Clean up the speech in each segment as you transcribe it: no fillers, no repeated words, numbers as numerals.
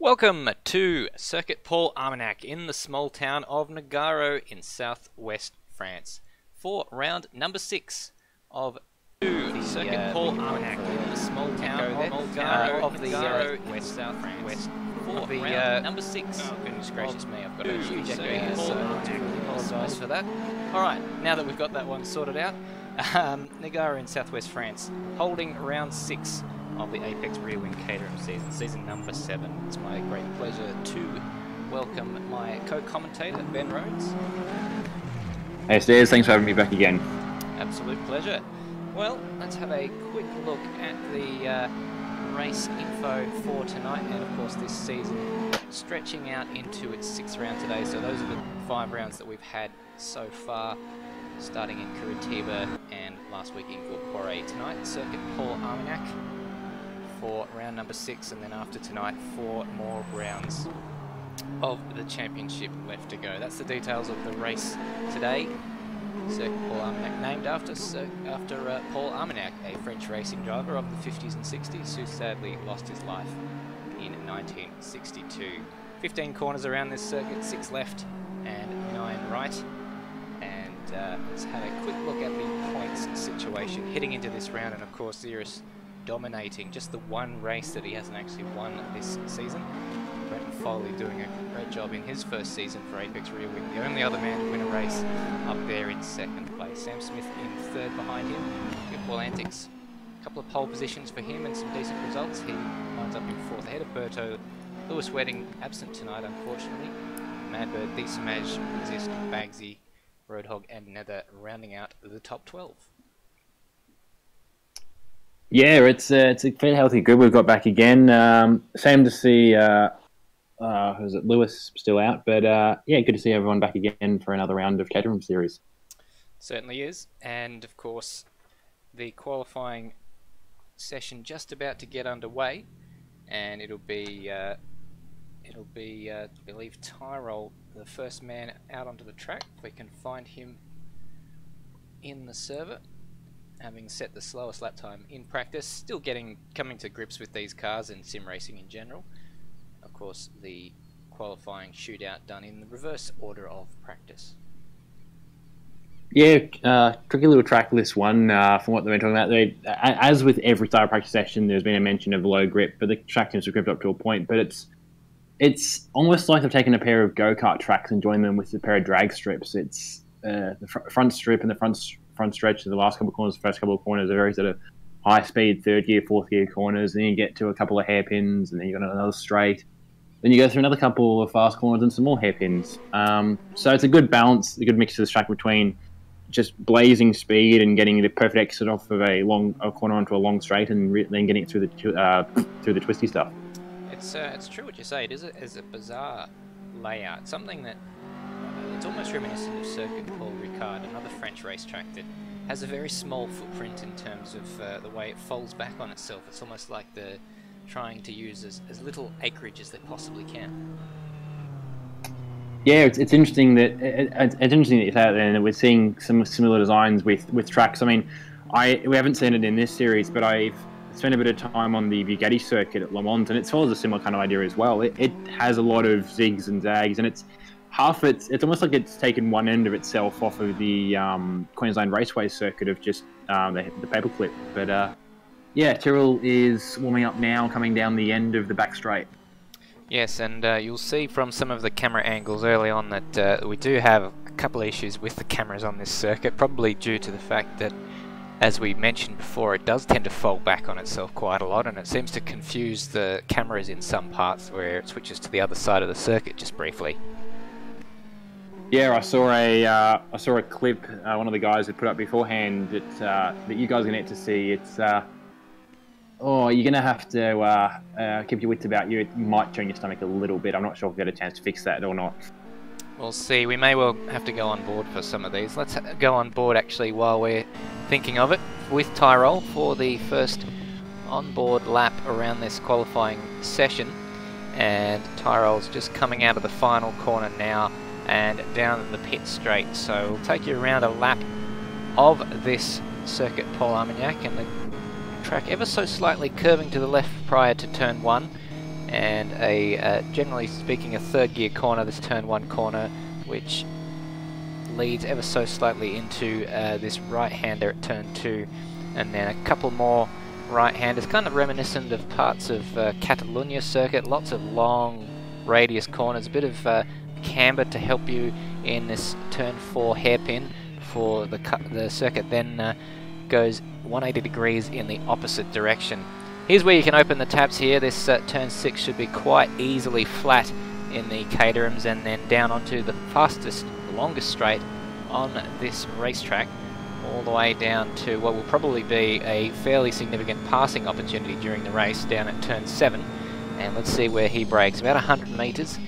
Welcome to Circuit Paul Armagnac in the small town of Nagaro in southwest France for round number 6 of the Circuit Paul Armagnac in the small town of Nagaro of the west south France for round number 6. Oh goodness gracious me, I've got a huge echo, so I apologise for that. Alright, now that we've got that one sorted out, Nagaro in southwest France holding round 6 of the Apex Rear Wing Caterhams season number 7. It's my great pleasure to welcome my co-commentator, Ben Rhodes. Hey Stairs, thanks for having me back again. Absolute pleasure. Well, let's have a quick look at the race info for tonight, and of course this season stretching out into its 6th round today. So those are the 5 rounds that we've had so far, starting in Curitiba and last week in Gorkore. Tonight, Circuit Paul Armagnac for round number 6, and then after tonight 4 more rounds of the championship left to go. That's the details of the race today. Circuit Paul Armagnac, named after Paul Armagnac, a French racing driver of the 50s and 60s who sadly lost his life in 1962. 15 corners around this circuit, 6 left and 9 right. And let's have a quick look at the points situation heading into this round, and of course Xerus dominating just the one race that he hasn't actually won this season. Brenton Foley doing a great job in his first season for Apex Rear Wing, the only other man to win a race up there in 2nd place. Sam Smith in 3rd behind him. Good ball antics, a couple of pole positions for him and some decent results. He winds up in 4th ahead of Berto. Lewis Wedding absent tonight unfortunately. Madbird, Diesamage, Resist, Bagsy, Roadhog and Nether rounding out the top 12. Yeah, it's a fairly healthy group we've got back again. Shame to see who's it, Lewis still out, but yeah, good to see everyone back again for another round of Caterham series. Certainly is, and of course the qualifying session just about to get underway, and it'll be I believe Tyrol, the first man out onto the track. If we can find him in the server, having set the slowest lap time in practice, still coming to grips with these cars and sim racing in general. Of course, the qualifying shootout done in the reverse order of practice. Yeah, tricky little track this one from what they've been talking about. As with every start of practice session, there's been a mention of low grip, but the track seems to grip up to a point. But it's almost like they've taken a pair of go-kart tracks and joined them with a pair of drag strips. It's the front strip and the front stretch of the last couple of corners, the first couple of corners are very sort of high-speed 3rd gear, 4th gear corners. Then you get to a couple of hairpins, and then you got another straight. Then you go through another couple of fast corners and some more hairpins. So it's a good balance, a good mix of this track between just blazing speed and getting the perfect exit off of a corner onto a long straight, and then getting it through the twisty stuff. It's true what you say. It is a bizarre layout, something that it's almost reminiscent of Circuit Paul Ricard, another French racetrack that has a very small footprint in terms of the way it folds back on itself. It's almost like they're trying to use as little acreage as they possibly can. Yeah, it's interesting that it's interesting that you say that, and we're seeing some similar designs with tracks. I mean, we haven't seen it in this series, but I've spent a bit of time on the Bugatti circuit at Le Mans, and it follows a similar kind of idea as well. It has a lot of zigs and zags, and it's almost like it's taken one end of itself off of the Queensland Raceway circuit of just the paperclip. But yeah, Tyrrell is warming up now, coming down the end of the back straight. Yes, and you'll see from some of the camera angles early on that we do have a couple of issues with the cameras on this circuit, probably due to the fact that, as we mentioned before, it does tend to fold back on itself quite a lot, and it seems to confuse the cameras in some parts where it switches to the other side of the circuit just briefly. Yeah, I saw a clip one of the guys had put up beforehand that you guys are going to get to see. It's you're going to have to keep your wits about you. It might turn your stomach a little bit. I'm not sure if we get a chance to fix that or not. We'll see. We may well have to go on board for some of these. Let's go on board actually while we're thinking of it with Tyrol for the first on-board lap around this qualifying session. And Tyrol's just coming out of the final corner now and down the pit straight. So we'll take you around a lap of this Circuit Paul Armagnac, and the track ever so slightly curving to the left prior to turn 1, and a generally speaking a third gear corner, this turn 1 corner, which leads ever so slightly into this right-hander at turn 2, and then a couple more right-handers, kind of reminiscent of parts of Catalunya circuit, lots of long radius corners, a bit of camber to help you in this turn 4 hairpin before the circuit then goes 180 degrees in the opposite direction. Here's where you can open the taps here. This turn 6 should be quite easily flat in the Caterhams, and then down onto the fastest, longest straight on this racetrack, all the way down to what will probably be a fairly significant passing opportunity during the race down at turn 7. And let's see where he brakes, about 100 metres,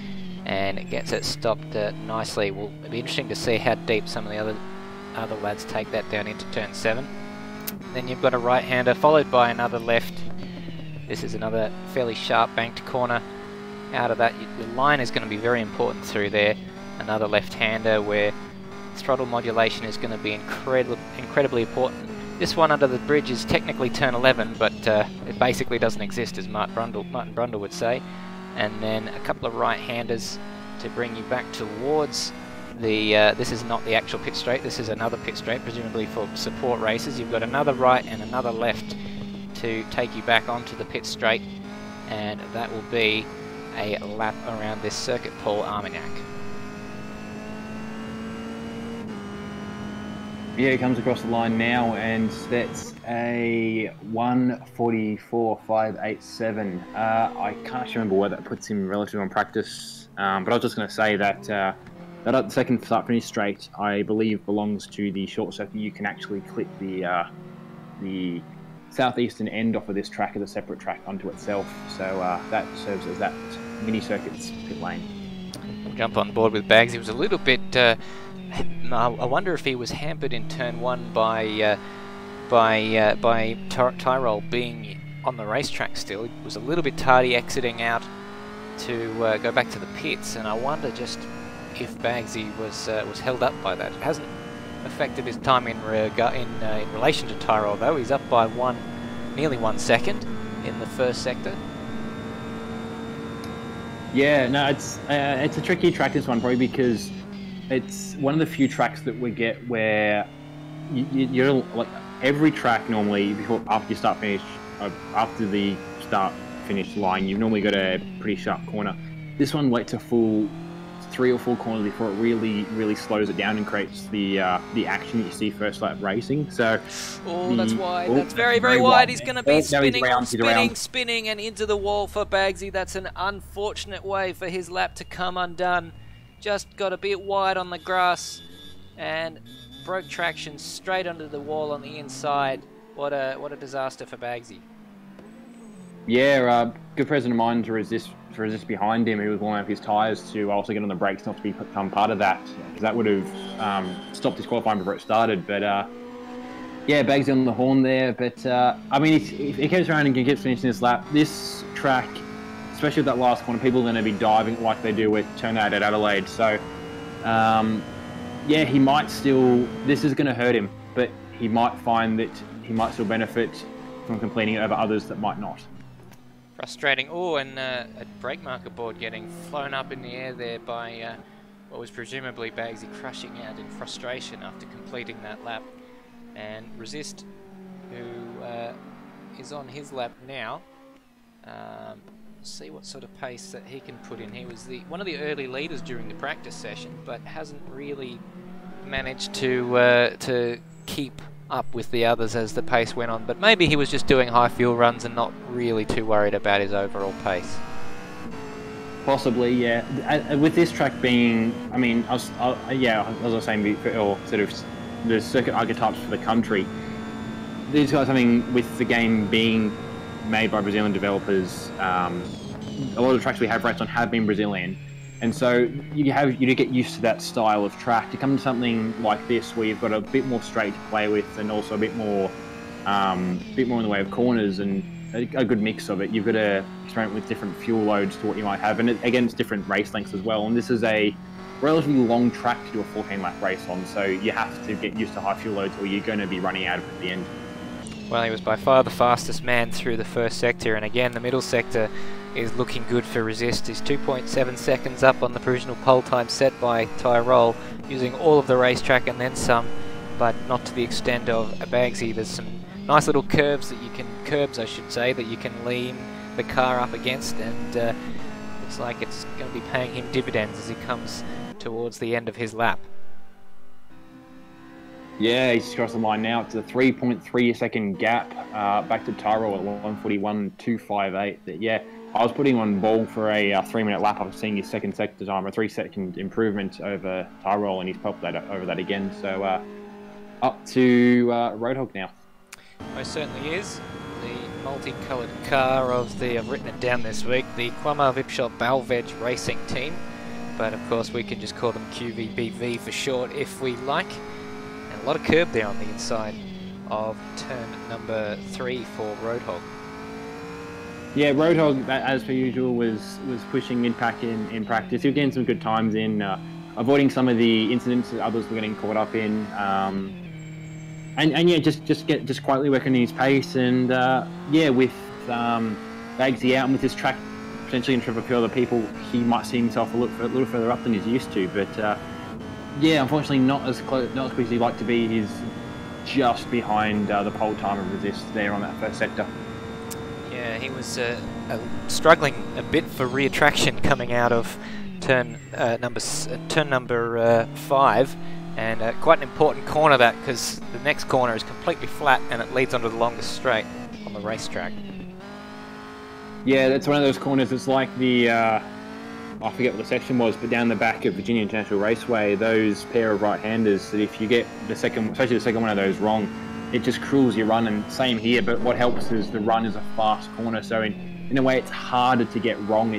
and it gets it stopped nicely. Will be interesting to see how deep some of the other lads take that down into turn 7. Then you've got a right-hander followed by another left. This is another fairly sharp banked corner. Out of that, the line is going to be very important through there. Another left-hander where throttle modulation is going to be incredibly important. This one under the bridge is technically turn 11, but it basically doesn't exist, as Martin Brundle would say. And then a couple of right-handers to bring you back towards the... this is not the actual pit straight, this is another pit straight, presumably for support races. You've got another right and another left to take you back onto the pit straight, and that will be a lap around this circuit Paul Armagnac. Yeah, he comes across the line now, and that's a 1:44.587. I can't actually remember where that puts him relative on practice, but I was just going to say that that second start-finish straight, I believe, belongs to the short circuit. You can actually clip the southeastern end off of this track as a separate track onto itself, so that serves as that mini circuit's pit lane. We'll jump on board with Bags. He was a little bit... I wonder if he was hampered in turn 1 by Tyrol being on the racetrack still. He was a little bit tardy exiting out to go back to the pits, and I wonder just if Bagsy was held up by that. It hasn't affected his time in relation to Tyrol though. He's up by nearly 1 second in the first sector. Yeah, no, it's a tricky track, this one, probably because it's one of the few tracks that we get where you're like every track normally after you start finish, after the start finish line, you've normally got a pretty sharp corner. This one waits a full 3 or 4 corners before it really slows it down and creates the action that you see first lap racing. So that's wide. That's very wide. He's going to be spinning and into the wall for Bagsy. That's an unfortunate way for his lap to come undone. Just got a bit wide on the grass and broke traction straight under the wall on the inside. What a disaster for Bagsy. Yeah, good presence of mind to resist behind him. He was warming up his tyres to also get on the brakes, not to become part of that, because that would have stopped his qualifying before it started. But yeah, Bagsy on the horn there. But I mean, if he keeps around and keeps finishing this lap, this track, especially with that last corner, people are going to be diving like they do with Turn 8 at Adelaide. So, yeah, he might still... This is going to hurt him, but he might find that he might still benefit from completing it over others that might not. Frustrating. Oh, and a brake marker board getting flown up in the air there by what was presumably Bagsy crushing out in frustration after completing that lap. And Resist, who is on his lap now, see what sort of pace that he can put in. He was one of the early leaders during the practice session, but hasn't really managed to keep up with the others as the pace went on. But maybe he was just doing high fuel runs and not really too worried about his overall pace. Possibly, yeah. With this track being, I mean, as I was saying, or sort of the circuit archetypes for the country, these guys, I mean, with the game being made by Brazilian developers, a lot of the tracks we have raced on have been Brazilian, and so you do get used to that style of track. To come to something like this where you've got a bit more straight to play with, and also a bit more in the way of corners and a good mix of it. You've got to experiment with different fuel loads to what you might have, and again, it's different race lengths as well. And this is a relatively long track to do a 14-lap race on, so you have to get used to high fuel loads, or you're going to be running out of it at the end. Well, he was by far the fastest man through the first sector, and again the middle sector is looking good for Resist. He's 2.7 seconds up on the provisional pole time set by Tyrol, using all of the racetrack and then some, but not to the extent of Bagsy. There's some nice little curbs that you can, I should say, that you can lean the car up against, and looks like it's going to be paying him dividends as he comes towards the end of his lap. Yeah, he's crossed the line now. It's a 3.3 second gap back to Tyrol at 1:41.258. But yeah, I was putting on ball for a 3-minute lap. I was seeing his second sector time, a 3-second improvement over Tyrol, and he's popped that over that again. So up to Roadhog now. Most certainly is. The multicoloured car of the, I've written it down this week, the Quamar Vipshot Balveg Racing Team. But of course we can just call them QVBV for short if we like. And a lot of curb there on the inside of turn number 3 for Roadhog. Yeah, Roadhog, as per usual, was pushing in practice. He was getting some good times in, avoiding some of the incidents that others were getting caught up in. And yeah, just quietly working on his pace, and yeah, with Bagsy out and with his track potentially in front of a few other people, he might see himself a little further up than he's used to. But yeah, unfortunately, not as quick as he'd like to be. He's just behind the pole time of Resist there on that first sector. Yeah, he was struggling a bit for rear traction coming out of turn number 5. And quite an important corner that, because the next corner is completely flat and it leads onto the longest straight on the racetrack. Yeah, that's one of those corners. It's like the, I forget what the section was, but down the back of Virginia International Raceway, those pair of right-handers, that if you get the second, especially the second one of those wrong, it just cruels your run, and same here, but what helps is the run is a fast corner, so in a way it's harder to get wrong.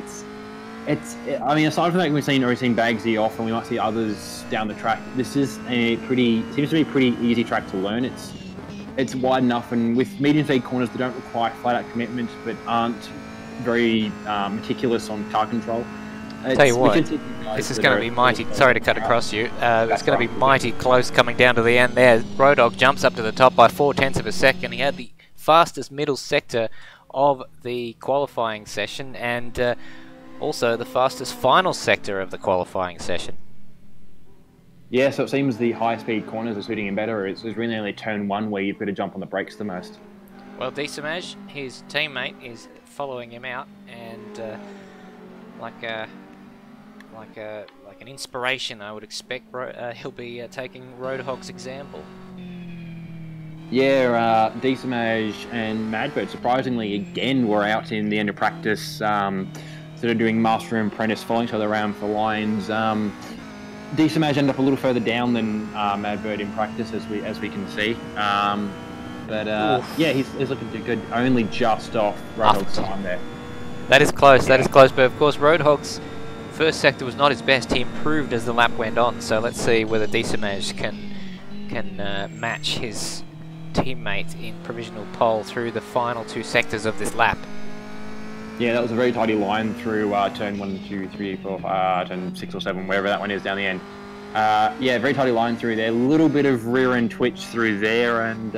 I mean, aside from that, we've seen Bagsy off, and we might see others down the track. This is seems to be a pretty easy track to learn. It's wide enough, and with medium-speed corners that don't require flat-out commitment, but aren't very meticulous on car control. Tell you what, this is going to be mighty. Sorry to cut across you. It's going to be mighty close coming down to the end there. Roadhog jumps up to the top by 0.4 of a second. He had the fastest middle sector of the qualifying session, and also the fastest final sector of the qualifying session. Yeah, so it seems the high-speed corners are suiting him better. It's really only turn 1 where you've got to jump on the brakes the most. Well, Disamaj, his teammate, is following him out, and like an inspiration, I would expect he'll be taking Roadhog's example. Yeah, Disamaj and Madbird, surprisingly, again, were out in the end of practice, sort of doing master and apprentice, following each other around for lines. Disamaj ended up a little further down than Madbird in practice, as we can see. But yeah, he's looking too good. Only just off Roadhog's time there. That is close. Yeah. That is close. But of course, Roadhog's first sector was not his best. He improved as the lap went on. So let's see whether Disamaj can match his teammate in provisional pole through the final 2 sectors of this lap. Yeah, that was a very tidy line through turn 1, 2, 3, 4, turn 6 or 7, wherever that one is down the end. Yeah, very tidy line through there. A little bit of rear end twitch through there, and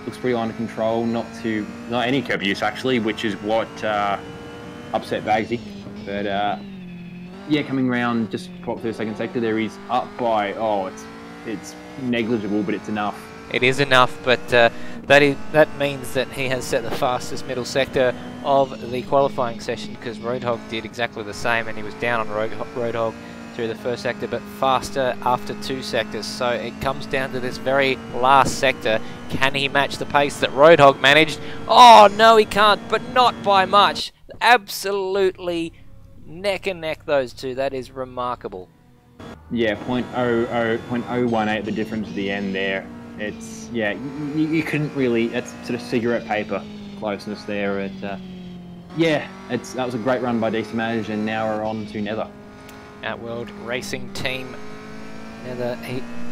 looks pretty under control. Not any curb use actually, which is what upset Bagsy. But yeah, coming around just through the second sector there, he's up by it's negligible, but it's enough. It is enough, but that means that he has set the fastest middle sector of the qualifying session, because Roadhog did exactly the same, and he was down on Roadhog through the first sector, but faster after 2 sectors. So it comes down to this very last sector. Can he match the pace that Roadhog managed? Oh, no, he can't, but not by much. Absolutely neck and neck, those two. That is remarkable. Yeah, 0.018, the difference at the end there. It's, yeah, you couldn't really, that's sort of cigarette paper closeness there. Yeah, that was a great run by Disamaj, and now we're on to Nether. At World Racing Team, Nether,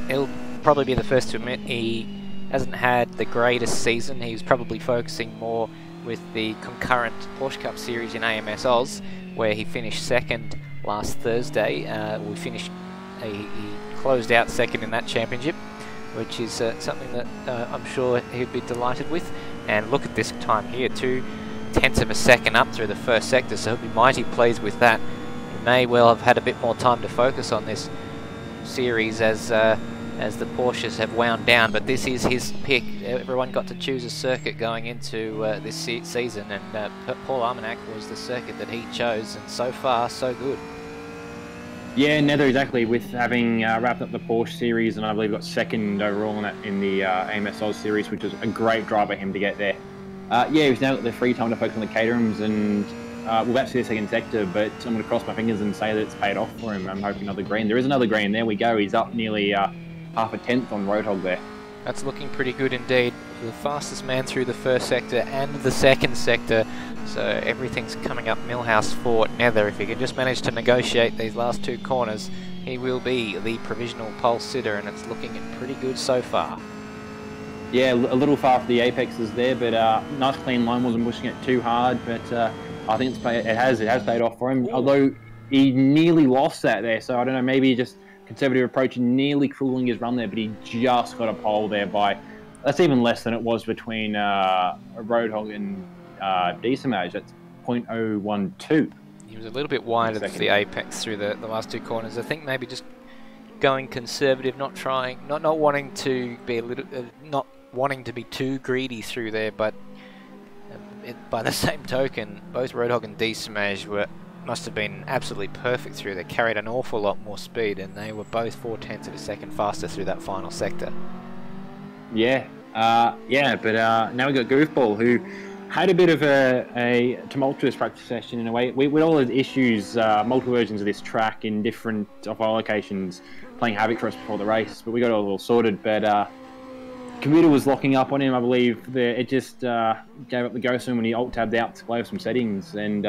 he'll probably be the first to admit he hasn't had the greatest season. He's probably focusing more with the concurrent Porsche Cup Series in AMS Oz, where he finished second last Thursday. He closed out second in that championship, which is something that I'm sure he'd be delighted with. And look at this time here, 2 tenths of a second up through the first sector, so he'll be mighty pleased with that. He may well have had a bit more time to focus on this series as the Porsches have wound down, but this is his pick. Everyone got to choose a circuit going into this season, and Paul Armagnac was the circuit that he chose, and so far, so good. Yeah, Nether, exactly, with having wrapped up the Porsche series, and I believe got second overall in the AMS Oz series, which was a great drive by him to get there. Yeah, he's now got the free time to focus on the Caterhams, and we'll actually see the second sector, but I'm going to cross my fingers and say that it's paid off for him. I'm hoping another green. There is another green. There we go. He's up nearly half a tenth on Roadhog there. That's looking pretty good indeed. The fastest man through the first sector and the second sector. So everything's coming up Millhouse for Nether. If he can just manage to negotiate these last two corners, he will be the provisional pole sitter, and it's looking pretty good so far. Yeah, a little far for the apexes there, but nice clean line, wasn't pushing it too hard, but I think it has paid off for him. Ooh. Although he nearly lost that there, so I don't know, maybe just conservative approach and nearly cooling his run there, but he just got a pole there by, that's even less than it was between Roadhog and Decimage. That's 0.012. He was a little bit wide of the apex through the last two corners. I think maybe just going conservative, not wanting to be not wanting to be too greedy through there, but by the same token, both Roadhog and Decimage must have been absolutely perfect through. They carried an awful lot more speed, and they were both 4/10 of a second faster through that final sector. Yeah, but now we got Goofball, who had a bit of a tumultuous practice session in a way. With all those issues, multiple versions of this track in different off-our locations, playing havoc for us before the race, but we got it all sorted. But computer was locking up on him, I believe. It just gave up the ghost when he alt-tabbed out to play with some settings, and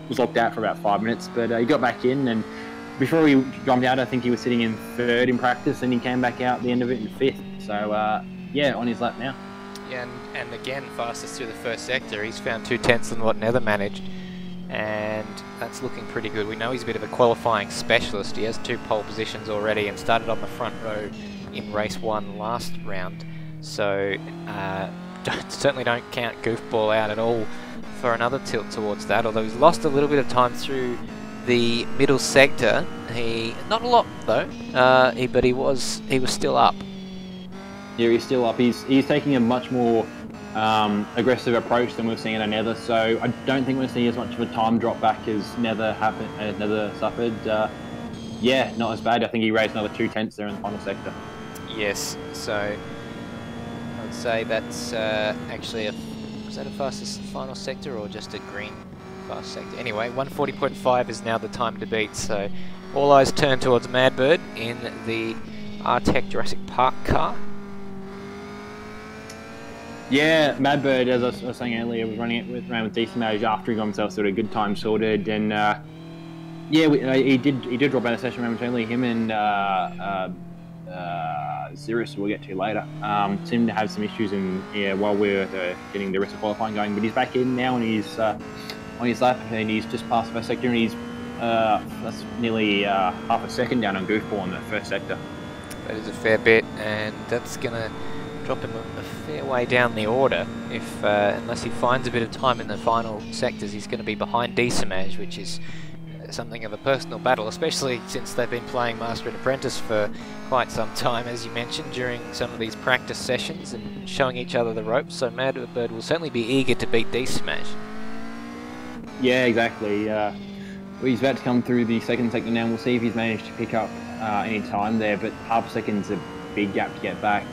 was locked out for about 5 minutes. But he got back in, and before he jumped out, I think he was sitting in third in practice, and he came back out at the end of it in fifth. So yeah, on his lap now. Yeah, and again, fastest through the first sector. He's found 2/10 than what Nether managed, and that's looking pretty good. We know he's a bit of a qualifying specialist. He has 2 pole positions already and started on the front row in race 1 last round. So certainly don't count Goofball out at all for another tilt towards that, although he's lost a little bit of time through the middle sector. Not a lot though, but he was still up. Yeah, he's still up. He's taking a much more aggressive approach than we've seen in Nether, so I don't think we're seeing as much of a time drop back as Nether suffered. Yeah, not as bad. I think he raised another 2/10 there in the final sector. Yes, so I would say that's actually was that a fastest final sector or just a green fast sector? Anyway, 140.5 is now the time to beat, so all eyes turn towards Madbird in the R-Tech Jurassic Park car. Yeah, Madbird, as I was saying earlier, was running it around with Decimage after he got himself sort of good time sorted, and yeah, he did drop out of the session momentarily. Him and Cirrus, we'll get to later, seemed to have some issues while we were getting the rest of qualifying going, but he's back in now, and he's on his lap, and he's just passed the first sector, and he's that's nearly half a second down on Goofball in the first sector. That is a fair bit, and that's going to drop him a fair way down the order. If unless he finds a bit of time in the final sectors, he's going to be behind Decimage, which is something of a personal battle, especially since they've been playing Master and Apprentice for quite some time, as you mentioned, during some of these practice sessions and showing each other the ropes. So Madbird will certainly be eager to beat Decimage. Yeah, exactly. He's about to come through the second sector now. We'll see if he's managed to pick up any time there, but half a second's a big gap to get back.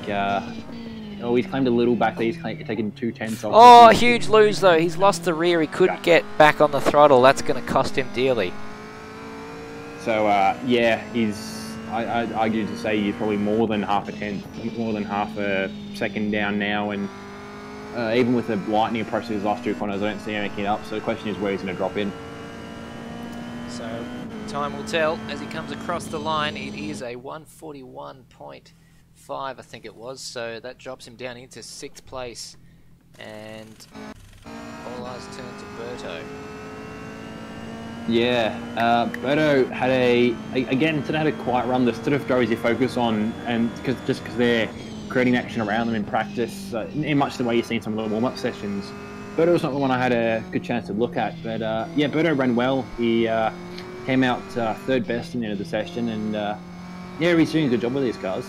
Oh, he's claimed a little back there. He's taken 2/10 off. Oh, huge lose though. He's lost the rear. He couldn't get back on the throttle. That's going to cost him dearly. So, yeah, I'd argue to say he's probably more than half a tenth, more than half a second down now. And even with the lightning approach to his last 2 corners, I don't see him making it up. So the question is where he's going to drop in. So time will tell as he comes across the line. It is a 141.5, I think it was, so that drops him down into 6th place, and all eyes turn to Berto. Yeah, Berto had today had a quiet run. The sort of throws your focus on, and because they're creating action around them in practice, in much the way you've seen some of the warm-up sessions. Berto was not the one I had a good chance to look at, but yeah, Berto ran well. He came out third best in the end of the session, and yeah, he's doing a good job with these cars.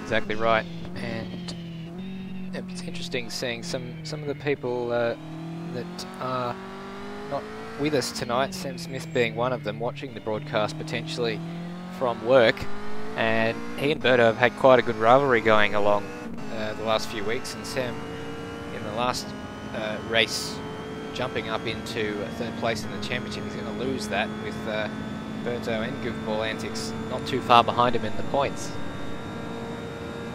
Exactly right, and it's interesting seeing some of the people that are not with us tonight, Sam Smith being one of them, watching the broadcast potentially from work, and he and Berto have had quite a good rivalry going along the last few weeks, and Sam in the last race jumping up into third place in the championship. He's going to lose that with Berto and Goofball Antics not too far behind him in the points.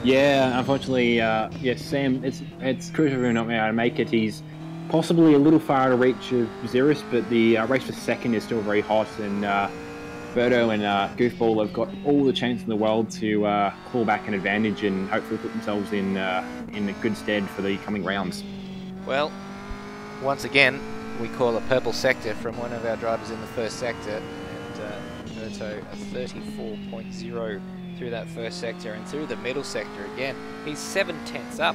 Yeah, unfortunately, yes, Sam, it's crucial for him not being able to make it. He's possibly a little far out of reach of Xeris, but the race for second is still very hot, and Berto and Goofball have got all the chance in the world to claw back an advantage and hopefully put themselves in a good stead for the coming rounds. Well, once again, we call a purple sector from one of our drivers in the first sector, and Berto a 34.0 through that first sector, and through the middle sector again. He's 7/10 up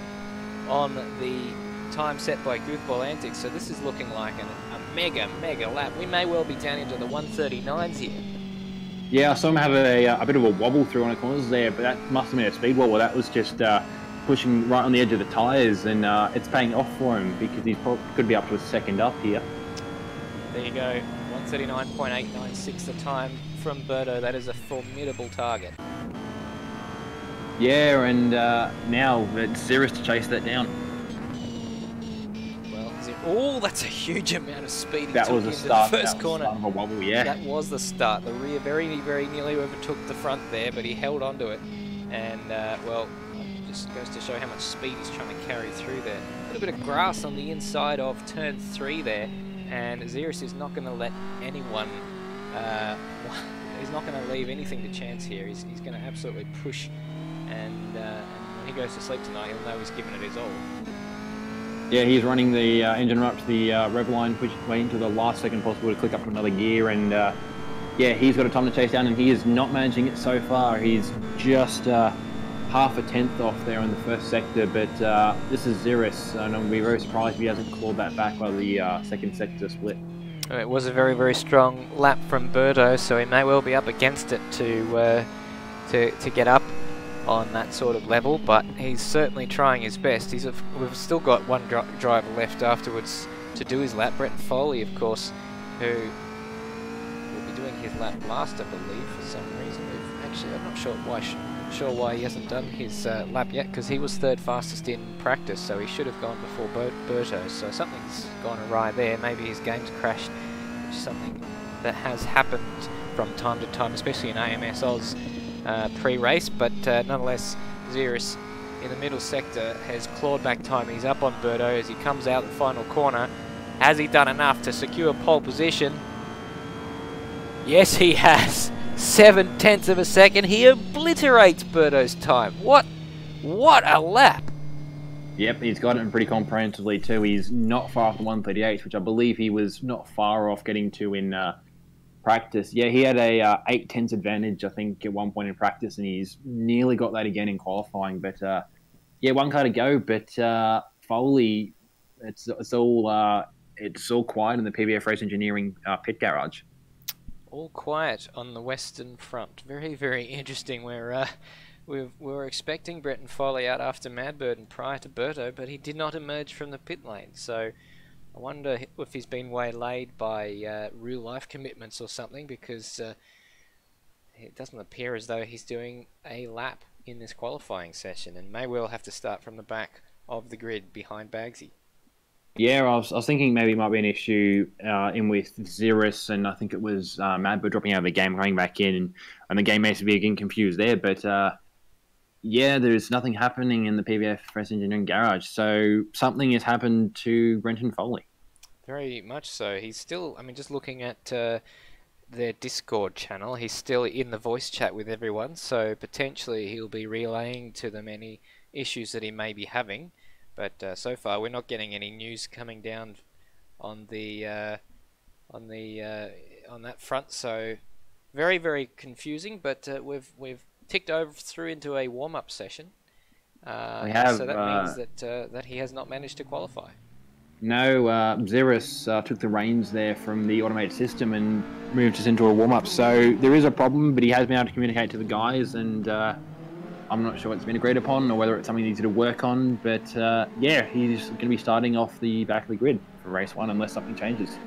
on the time set by Goofball Antics, so this is looking like a mega lap. We may well be down into the 139s here. Yeah, I saw him have a bit of a wobble through on the corners there, but that must have been a speed wobble. That was just pushing right on the edge of the tyres, and it's paying off for him because he could be up to a second up here. There you go, 139.896 the time from Berto. That is a formidable target. Yeah, and now it's Xeris to chase that down. Well, oh, that's a huge amount of speed. That was the start. The first corner. Of a wobble, yeah. That was the start. The rear very nearly overtook the front there, but he held onto it, and well, just goes to show how much speed he's trying to carry through there. A little bit of grass on the inside of turn 3 there, and Xeris is not going to let anyone. He's not going to leave anything to chance here. He's going to absolutely push. And when he goes to sleep tonight, he'll know he's given it his all. Yeah, he's running the engine right up to the rev line, waiting to the last second possible to click up to another gear, and yeah, he's got a time to chase down, and he is not managing it so far. He's just half a tenth off there in the first sector, but this is Xeris, and I'll be very surprised if he hasn't clawed that back by the second sector split. It was a very strong lap from Berto, so he may well be up against it to get up on that sort of level, but he's certainly trying his best. We've still got one driver left afterwards to do his lap. Bretton Foley, of course, who will be doing his lap last, I believe, for some reason. I'm not sure why he hasn't done his lap yet, because he was third fastest in practice, so he should have gone before Berto. So something's gone awry there. Maybe his game's crashed, which is something that has happened from time to time, especially in AMS Oz pre-race, but nonetheless, Xeris in the middle sector has clawed back time. He's up on Berto as he comes out the final corner. Has he done enough to secure pole position? Yes, he has. 7/10 of a second. He obliterates Berto's time. What a lap! Yep, he's got it pretty comprehensively too. He's not far off the 138, which I believe he was not far off getting to in practice. Yeah, he had a 8/10 advantage, I think, at one point in practice, and he's nearly got that again in qualifying. But yeah, one car to go. But Foley, it's all quiet in the PBF Race Engineering pit garage. All quiet on the western front. Very interesting. We were expecting Bretton Foley out after Madbird and prior to Berto, but he did not emerge from the pit lane. So I wonder if he's been waylaid by real life commitments or something, because it doesn't appear as though he's doing a lap in this qualifying session, and may well have to start from the back of the grid behind Bagsy. Yeah, I was thinking maybe it might be an issue in with Xeris, and I think it was Madbird dropping out of the game, coming back in, and the game may be getting confused there. But yeah, there's nothing happening in the PBF Race Engineering garage, so something has happened to Brenton Foley. Very much so. He's still, just looking at their Discord channel, he's still in the voice chat with everyone, so potentially he'll be relaying to them any issues that he may be having. But so far, we're not getting any news coming down on that front. So very confusing. But we've ticked over through into a warm-up session, So that means that he has not managed to qualify. No, Xeris took the reins there from the automated system and moved us into a warm-up. So there is a problem, but he has been able to communicate to the guys, and I'm not sure what's been agreed upon or whether it's something he needs to work on. But yeah, he's going to be starting off the back of the grid for race 1 unless something changes.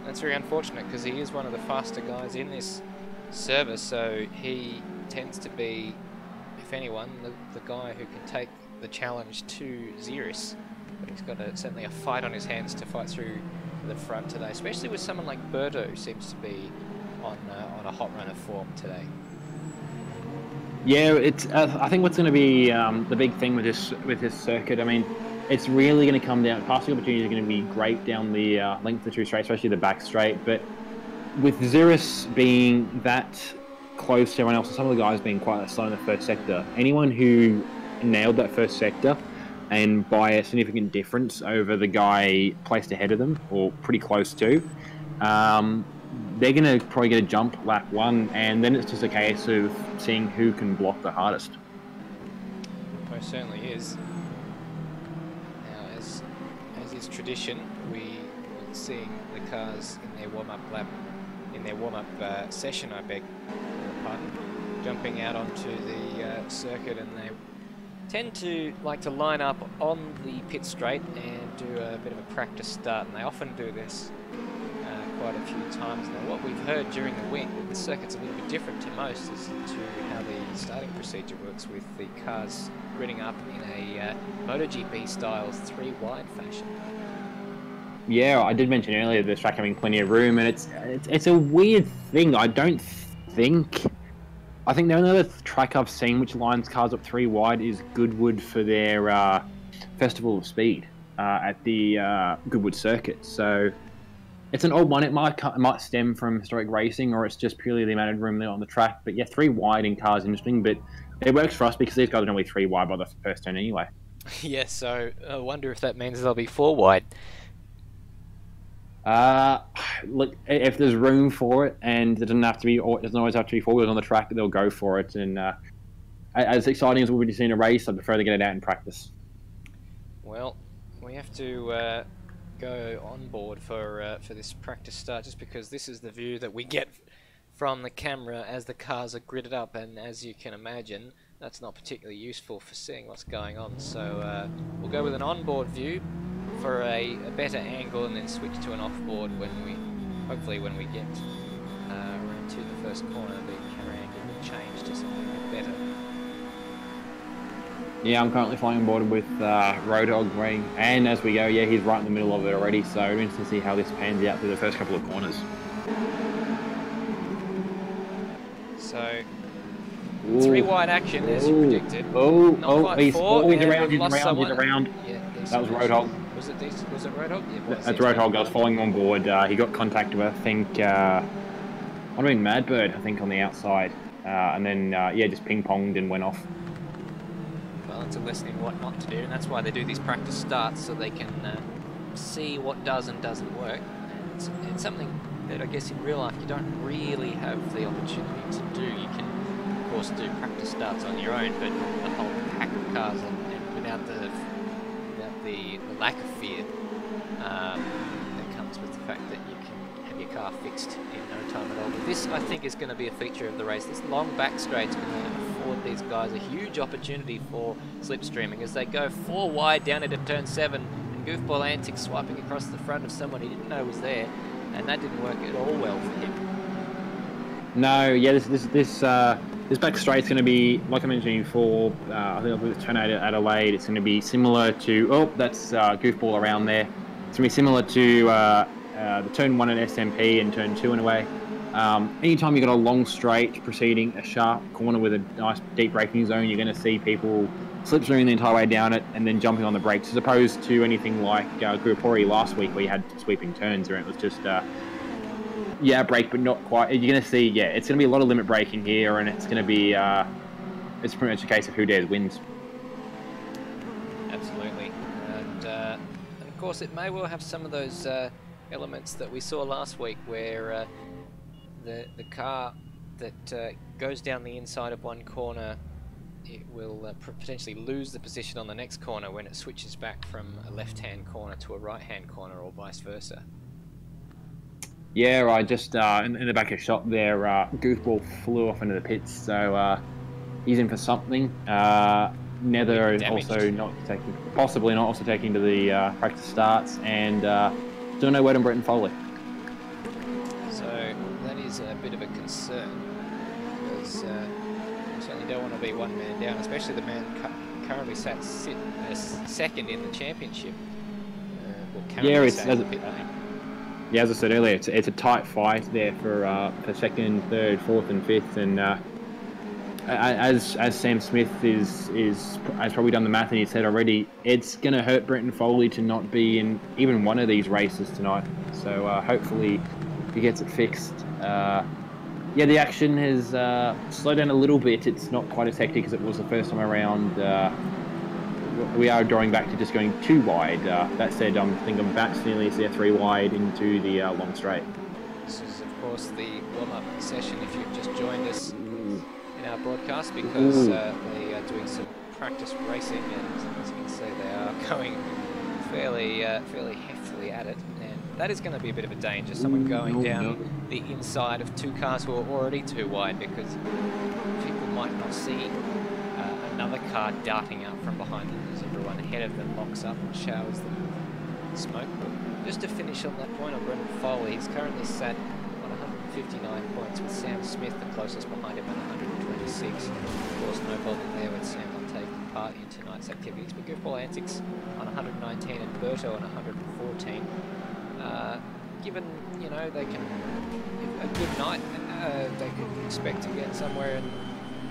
That's very unfortunate because he is one of the faster guys in this service, so he tends to be, if anyone, the guy who can take the challenge to Xeris. But he's got certainly a fight on his hands to fight through the front today, especially with someone like Berto, who seems to be on a hot run of form today. Yeah, it's. I think what's going to be the big thing with this circuit. I mean, it's really going to come down. Passing opportunities are going to be great down the length of the two straight, especially the back straight. But with Xeris being that close to everyone else, and some of the guys being quite slow in the first sector, anyone who nailed that first sector and by a significant difference over the guy placed ahead of them, or pretty close to, they're going to probably get a jump lap 1, and then it's just a case of seeing who can block the hardest. Most certainly is. Now, as is tradition, we will see the cars in their warm-up lap, in their warm-up session, I beg your pardon, jumping out onto the circuit, and they tend to like to line up on the pit straight and do a bit of a practice start, and they often do this quite a few times. Now, what we've heard during the week, this circuit's a little bit different to most, is to how the starting procedure works with the cars gridding up in a MotoGP style 3-wide fashion. Yeah, I did mention earlier the track having plenty of room, and it's a weird thing. I think the only other track I've seen which lines cars up 3 wide is Goodwood for their Festival of Speed at the Goodwood circuit. So it's an old one. It might stem from historic racing, or it's just purely the amount of room there on the track. But yeah, 3 wide in cars is interesting, but it works for us because these guys are normally 3 wide by the first turn anyway. Yeah, so I wonder if that means they'll be 4 wide. Look, if there's room for it, and it doesn't always have to be 4 wheels on the track, they'll go for it. And as exciting as we'll be seeing a race, I'd prefer to get it out in practice. Well, we have to go on board for this practice start, just because this is the view that we get from the camera as the cars are gridded up, and as you can imagine, that's not particularly useful for seeing what's going on. So we'll go with an onboard view for a better angle, and then switch to an off-board hopefully when we get around to the first corner, the camera angle will change to something a bit better. Yeah, I'm currently flying on board with Roadhog waiting, and as we go, yeah, he's right in the middle of it already, so we're interested to see how this pans out through the first couple of corners. So, Ooh. 3-wide action, as you predicted. He's around. Yeah, that was Roadhog. Was it Roadhog? Yeah, that's Roadhog. I was following him on board. He got contact with, I think, might have been Madbird, I think, on the outside. And then, yeah, just ping-ponged and went off. Well, it's a lesson in what not to do, and that's why they do these practice starts, so they can see what does and doesn't work. And it's something that I guess in real life you don't really have the opportunity to do. You can, of course, do practice starts on your own, but the whole pack of cars and without the lack of fear that comes with the fact that you can have your car fixed in no time at all. But this, I think, is going to be a feature of the race. This long back straight's going to afford these guys a huge opportunity for slipstreaming as they go 4 wide down into turn 7, and goofball antics swiping across the front of someone he didn't know was there, and that didn't work at all well for him. No, yeah, this back straight's going to be, like I mentioned before, I think with turn 8 at Adelaide, it's going to be similar to, that's goofball around there. It's going to be similar to the turn 1 at SMP and turn 2 in a way. Anytime you've got a long straight preceding a sharp corner with a nice deep braking zone, you're going to see people slipstreaming the entire way down it and then jumping on the brakes, as opposed to anything like Gurupori last week where you had sweeping turns where it was just brake, but not quite. You're going to see, it's going to be a lot of limit braking here, and it's going to be, it's pretty much a case of who dares wins. Absolutely. And of course, it may well have some of those elements that we saw last week, where the car that goes down the inside of one corner it will potentially lose the position on the next corner when it switches back from a left-hand corner to a right-hand corner, or vice versa. Yeah, I just in the back of shot there, Goofball flew off into the pits, so he's in for something. Nether also not taking, possibly not also taking to the practice starts, and don't know where to Brenton Foley. So that is a bit of a concern, because you certainly don't want to be one man down, especially the man currently sat second in the championship. Yeah, as I said earlier, it's a tight fight there for second, third, fourth, and fifth, and as Sam Smith has probably done the math and he said already, it's going to hurt Brenton Foley to not be in even one of these races tonight. So hopefully he gets it fixed. Yeah, the action has slowed down a little bit. It's not quite as hectic as it was the first time around. We are drawing back to just going too wide. That said, I think I'm about to nearly see a 3 wide into the long straight. This is, of course, the warm-up session if you've just joined us in our broadcast, because they are doing some practice racing, and as you can see, they are going fairly heftily at it. And that is going to be a bit of a danger, someone going down the inside of 2 cars who are already too wide, because people might not see another car darting up from behind them as everyone ahead of them locks up and showers them with smoke. But just to finish on that point on Brenton Foley, he's currently sat on 159 points, with Sam Smith the closest behind him at 126. Of course, no problem there with Sam not taking part in tonight's activities. But Goofball Antics on 119 and Berto on 114. Given, you know, they can, a good night, they could expect to get somewhere in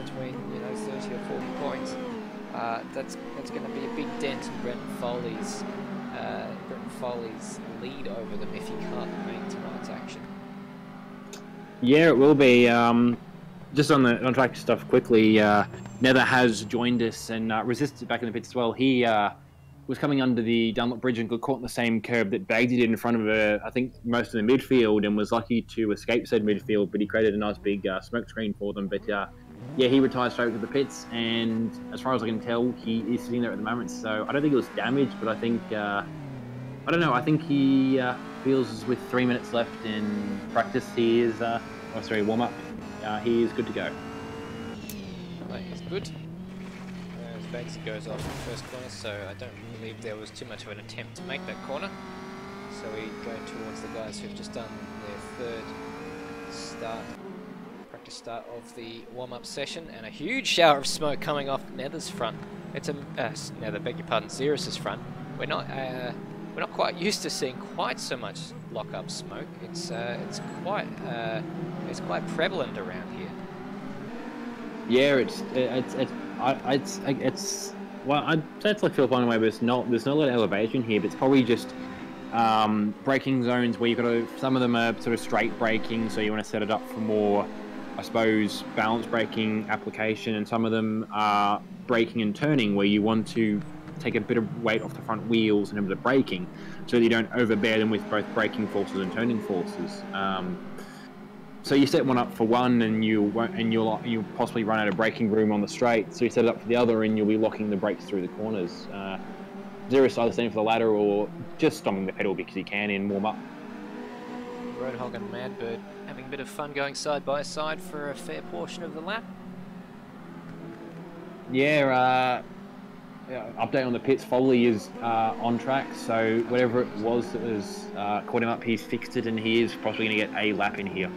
between, you know, 30 or 40 points. That's going to be a big dent in Brenton Foley's lead over them if he can't make tonight's action. Yeah, it will be. Just on track stuff quickly, Nether has joined us and resisted back in the pits as well. He was coming under the Dunlop Bridge and got caught in the same curb that Baggy did in front of I think most of the midfield, and was lucky to escape said midfield, but he created a nice big smoke screen for them. But yeah, he retired straight to the pits, and as far as I can tell, he is sitting there at the moment. So I don't think it was damaged, but I think I don't know. I think he feels with 3 minutes left in practice, he is warm up. He is good to go. That is good. As Bagsy goes off the first corner, so I don't believe there was too much of an attempt to make that corner. So we go towards the guys who've just done their third practice start of the warm-up session, and a huge shower of smoke coming off Nether's front. It's Nether, beg your pardon, Xeros's front. We're not quite used to seeing quite so much lock-up smoke. It's quite prevalent around here. Yeah, well, I'd say it's like Philip Way, but there's not a lot of elevation here, but it's probably just braking zones where you've got to, some of them are sort of straight braking, so you want to set it up for more, I suppose, balance braking application, and some of them are braking and turning where you want to take a bit of weight off the front wheels in terms of braking, so that you don't overbear them with both braking forces and turning forces. So you set one up for one, and you'll possibly run out of braking room on the straight. So you set it up for the other, and you'll be locking the brakes through the corners. Xeros either standing for the ladder or just stomping the pedal because he can in warm up. Roadhog and Madbird having a bit of fun going side by side for a fair portion of the lap. Yeah. Update on the pits. Foley is on track, so whatever it was that was caught him up, he's fixed it, and he is possibly going to get a lap in here.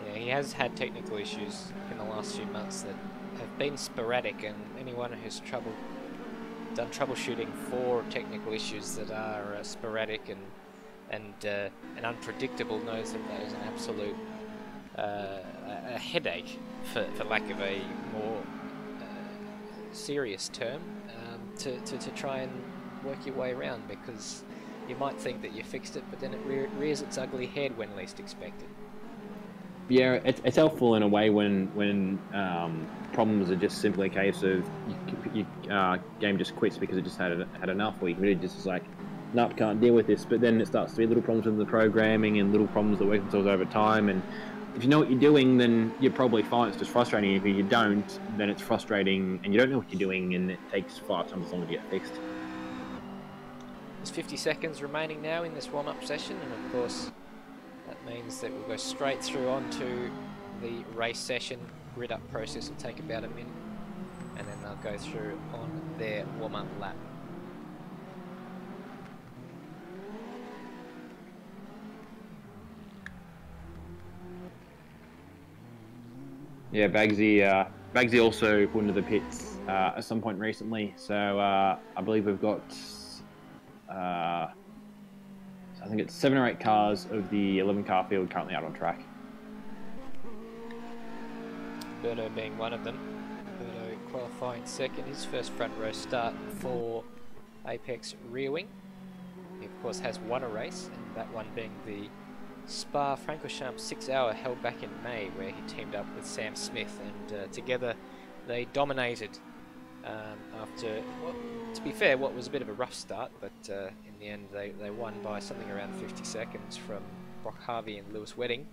Yeah, he has had technical issues in the last few months that have been sporadic, and anyone who's done troubleshooting for technical issues that are sporadic and unpredictable knows that that is an absolute a headache, for lack of a more serious term, to try and work your way around, because you might think that you fixed it, but then it rears its ugly head when least expected. Yeah, it's helpful in a way when problems are just simply a case of your game just quits because it just had enough, or you really just is like, nope, can't deal with this. But then it starts to be little problems with the programming and little problems that work themselves over time, and if you know what you're doing, then you're probably fine. It's just frustrating. If you don't, then it's frustrating, and you don't know what you're doing, and it takes 5 times as long to get fixed. There's 50 seconds remaining now in this warm-up session, and of course that means that we'll go straight through onto the race session. Grid-up process will take about a minute, and then they'll go through on their warm-up lap. Yeah, Bagsy also put into the pits at some point recently, so I believe we've got I think it's 7 or 8 cars of the 11 car field currently out on track. Berto being one of them. Berto qualifying second, his first front row start for Apex Rear Wing. He of course has won a race, and that one being the Spa-Francorchamps 6-hour held back in May, where he teamed up with Sam Smith, and together they dominated after, well, to be fair, what was a bit of a rough start, but in the end they won by something around 50 seconds from Brock Harvey and Lewis Wedding,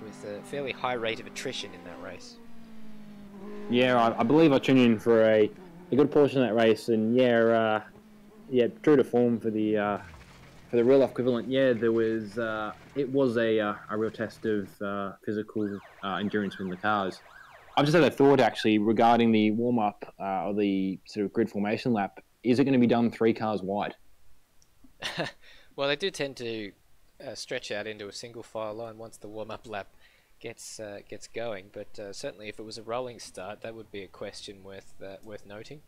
with a fairly high rate of attrition in that race. Yeah, I believe I tuned in for a good portion of that race, and yeah, true to form for the real life equivalent. Yeah, there was it was a real test of physical endurance from the cars. I've just had a thought actually regarding the warm up or the sort of grid formation lap. Is it going to be done 3 cars wide? Well, they do tend to stretch out into a single file line once the warm up lap gets going. But certainly, if it was a rolling start, that would be a question worth noting.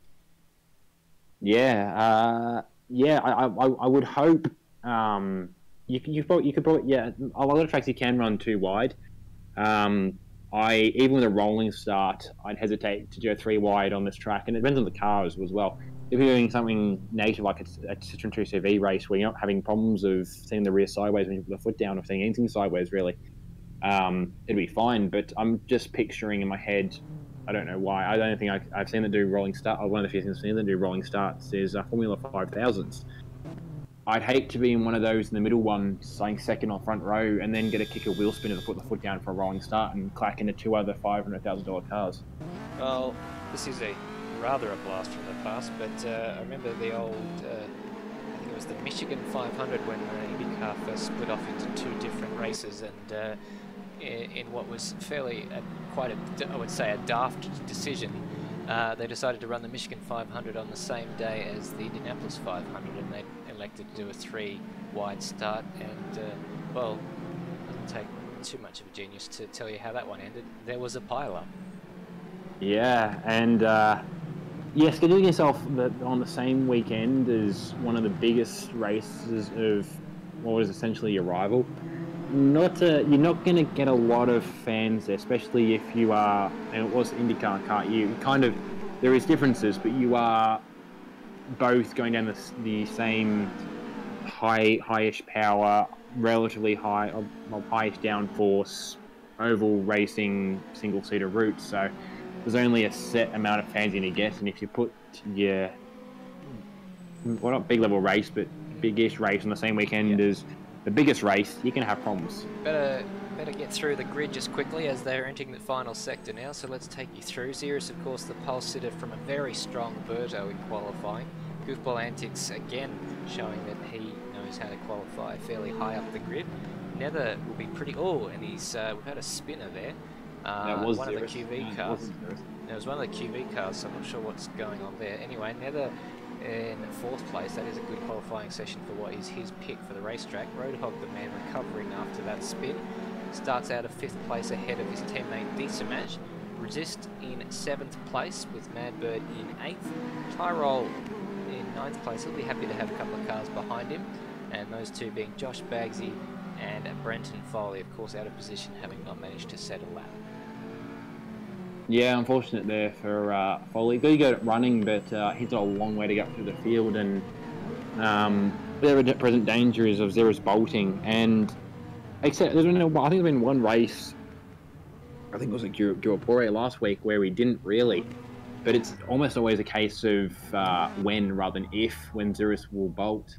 Yeah, I would hope. You could probably yeah. A lot of tracks you can run 2 wide. Even with a rolling start, I'd hesitate to do 3 wide on this track, and it depends on the cars as well. If you're doing something native like a Citroen 2CV race where you're not having problems of seeing the rear sideways when you put the foot down or seeing anything sideways really, it'd be fine. But I'm just picturing in my head, I don't know why, I don't think I've seen them do rolling start. One of the few things I've seen them do rolling starts is Formula 5000s. I'd hate to be in one of those in the middle one, saying second on front row, and then get a kick of wheel spinner to put the foot down for a rolling start and clack into 2 other $500,000 cars. Well, this is rather a blast from the past, but I remember the old, I think it was the Michigan 500 when IndyCar first split off into 2 different races, and in what was fairly I would say a daft decision, they decided to run the Michigan 500 on the same day as the Indianapolis 500, and they elected to do a 3 wide start, and well, it doesn't take too much of a genius to tell you how that one ended. There was a pile-up. Yeah, and scheduling yourself on the same weekend as one of the biggest races of what was essentially your rival. You're not going to get a lot of fans there, especially if you are, and it was IndyCar car, you kind of, there is differences, but you are both going down the same high-ish power, relatively high, highest downforce, oval racing, single-seater routes, so there's only a set amount of fans you're going to get, and if you put your, well, not big level race, but big-ish race on the same weekend as the biggest race, you can have problems. Better get through the grid just quickly as they're entering the final sector now, so let's take you through. Xeris, of course, the pole sitter from a very strong Berto in qualifying. Goofball antics again showing that he knows how to qualify fairly high up the grid. Nether will be pretty, and he's we've had a spinner there. That was one Xeris. of the QV cars. It was one of the QV cars, so I'm not sure what's going on there. Anyway, Nether in 4th place. That is a good qualifying session for what is his pick for the racetrack. Roadhog, the man recovering after that spin, starts out of 5th place ahead of his teammate Disamaj. Resist in 7th place with Madbird in 8th. Tyrol in 9th place. He'll be happy to have a couple of cars behind him, and those two being Josh Bagsy and Brenton Foley, of course out of position, having not managed to set a lap. Yeah, unfortunate there for Foley. Good to get it running, but he's got a long way to go through the field, and the present danger is of Xeris bolting. And except there's been, I think there's been one race, I think it was at Girapore last week, where we didn't really. But it's almost always a case of when rather than if, when Xeris will bolt.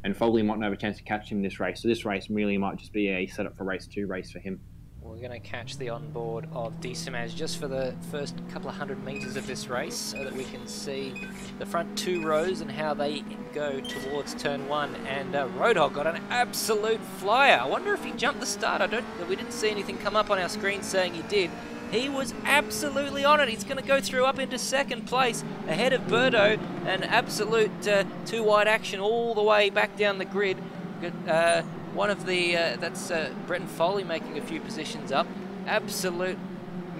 and Foley might not have a chance to catch him this race. So this race really might just be a setup for race 2 race for him. We're going to catch the onboard of Decimage just for the first couple of 100 metres of this race so that we can see the front 2 rows and how they go towards turn 1. And Roadhog got an absolute flyer. I wonder if he jumped the start. We didn't see anything come up on our screen saying he did. He was absolutely on it. He's going to go through up into second place ahead of Birdo. An absolute 2-wide action all the way back down the grid. One of the, that's Brenton Foley making a few positions up. Absolute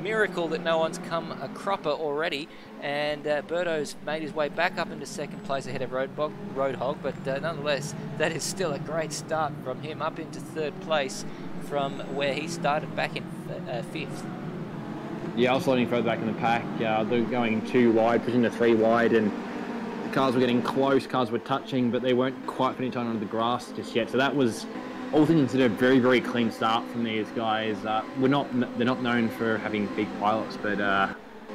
miracle that no one's come a cropper already. And Birdo's made his way back up into second place ahead of Roadhog. But nonetheless, that is still a great start from him up into third place from where he started back in 5th. Yeah, I was sliding further back in the pack. They're going 2 wide, pushing to 3 wide, and the cars were getting close, cars were touching, but they weren't quite finishing onto the grass just yet. So that was, all things considered, a very, very clean start from these guys. They're not known for having big pilots, but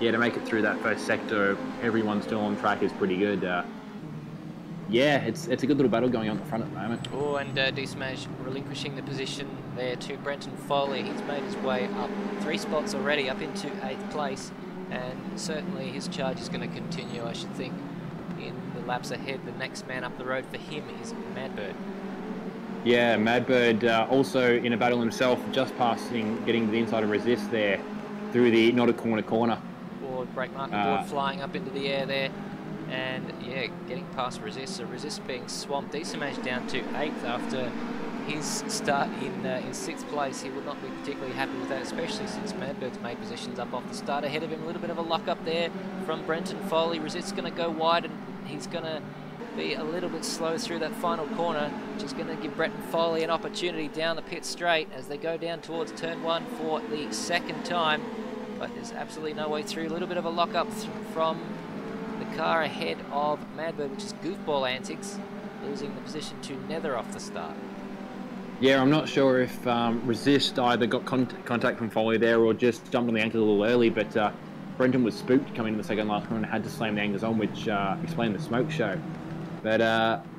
yeah, to make it through that first sector, everyone still on track is pretty good. Yeah, it's a good little battle going on at the front at the moment. Oh, and Decimage relinquishing the position there to Brenton Foley. He's made his way up 3 spots already, up into 8th place, and certainly his charge is going to continue, I should think, in the laps ahead. The next man up the road for him is Madbird. Yeah, Madbird also in a battle himself, just passing, getting the inside of Resist there through the not a corner. Board, brake marker board flying up into the air there. And yeah, getting past Resist. So Resist being swamped. Decimage down to 8th after his start in 6th place. He will not be particularly happy with that, especially since Madbird's made positions up off the start. Ahead of him, a little bit of a lock up there from Brenton Foley. Resist's going to go wide, and he's going to be a little bit slow through that final corner, which is going to give Brenton Foley an opportunity down the pit straight as they go down towards turn 1 for the 2nd time. But there's absolutely no way through. A little bit of a lock up from the car ahead of Madbird, which is Goofball Antics, losing the position to Nether off the start. Yeah, I'm not sure if Resist either got contact from Foley there or just jumped on the anchor a little early, but Brenton was spooked coming into the second last corner and had to slam the anchors on, which explained the smoke show. But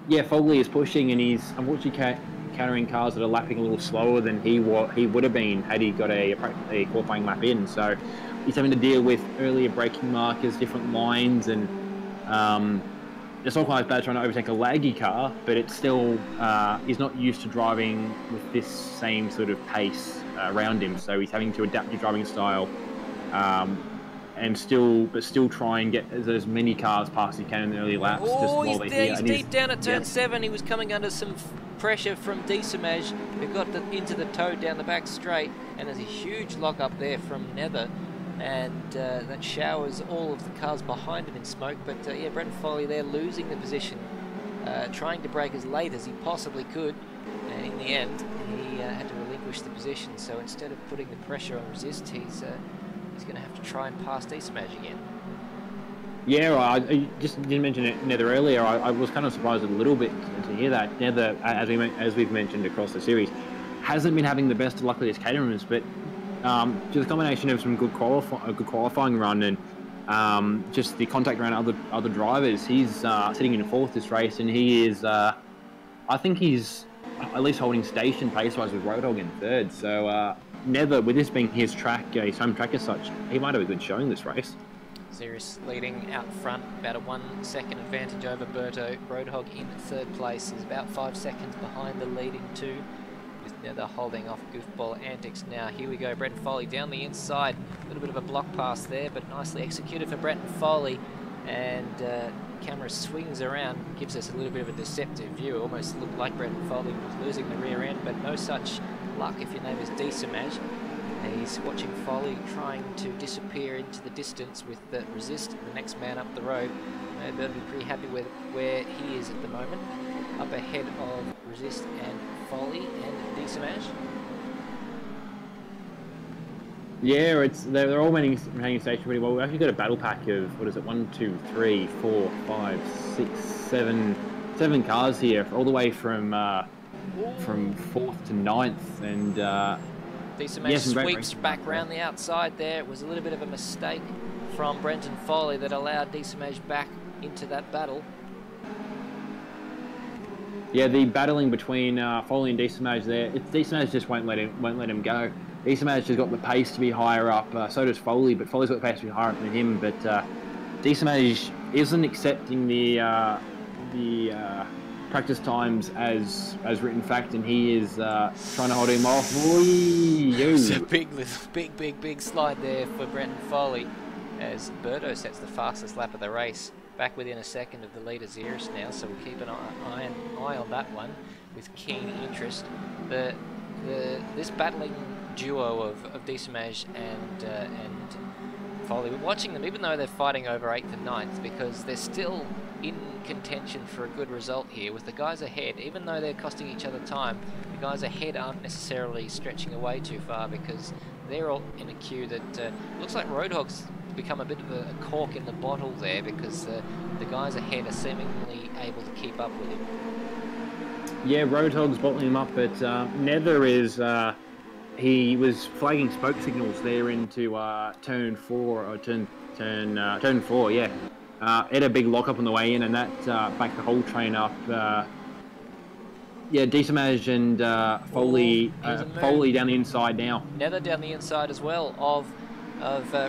yeah, Foley is pushing, and he's unfortunately countering cars that are lapping a little slower than he would have been had he got a qualifying lap in. So he's having to deal with earlier braking markers, different lines, and it's not quite as bad trying to overtake a laggy car, but it's still, he's not used to driving with this same sort of pace around him, so he's having to adapt his driving style and still try and get as many cars past as he can in the early laps. Oh, just he's deep down at turn 7. He was coming under some pressure from Decimage, who got into the toe down the back straight, and there's a huge lock up there from Nether, and that showers all of the cars behind him in smoke. But yeah, Brenton Foley there losing the position, trying to brake as late as he possibly could, and in the end he had to relinquish the position. So instead of putting the pressure on Resist, he's going to have to try and pass Decimage again. Yeah, I just didn't mention it Nether earlier. I was kind of surprised a little bit to hear that. Nether, as we've mentioned across the series, hasn't been having the best of luck with his Caterhams, but just a combination of some good qualifying run and just the contact around other drivers. He's sitting in 4th this race, and he is, I think he's at least holding station pace-wise with Roadhog in 3rd. So Nether, with this being his track, his home track as such, he might have a good showing this race. Xeris leading out front, about a 1 second advantage over Berto. Roadhog in 3rd place is about 5 seconds behind the leading 2, with Nether holding off Goofball Antics now. Here we go, Brenton Foley down the inside. A little bit of a block pass there, but nicely executed for Brenton Foley. And camera swings around, gives us a little bit of a deceptive view. It almost looked like Brenton Foley was losing the rear end, but no such luck if your name is Decimage. He's watching Foley trying to disappear into the distance with the Resist, the next man up the road. They'll be pretty happy with where he is at the moment, up ahead of Resist and Foley and Decimage. Yeah, they're all maintaining station pretty well. We've actually got a battle pack of, what is it, 1, 2, 3, 4, 5, 6, 7 cars here, all the way from 4th to 9th, and Decimage sweeps back round the outside there. It was a little bit of a mistake from Brenton Foley that allowed Decimage back into that battle. Yeah, the battling between Foley and Diesamage there. Diesamage just won't let him go. Diesamage has got the pace to be higher up. So does Foley, but Foley's got the pace to be higher up than him. But Diesamage isn't accepting the practice times as written fact, and he is trying to hold him off. It's a big slide there for Brenton Foley as Berto sets the fastest lap of the race. Back within a second of the leader Xeris now, so we'll keep an eye on that one with keen interest. This battling duo of Diesamage and Foley, we're watching them even though they're fighting over 8th and 9th, because they're still in contention for a good result here with the guys ahead. Even though they're costing each other time, the guys ahead aren't necessarily stretching away too far, because they're all in a queue that looks like Roadhog's become a bit of a cork in the bottle there, because the guys ahead are seemingly able to keep up with him. Yeah, Roadhog's bottling him up, but Nether is he was flagging spoke signals there into turn 4 yeah. Had a big lock up on the way in, and that backed the whole train up. Yeah, Diesamage and Foley down the inside now. Nether down the inside as well of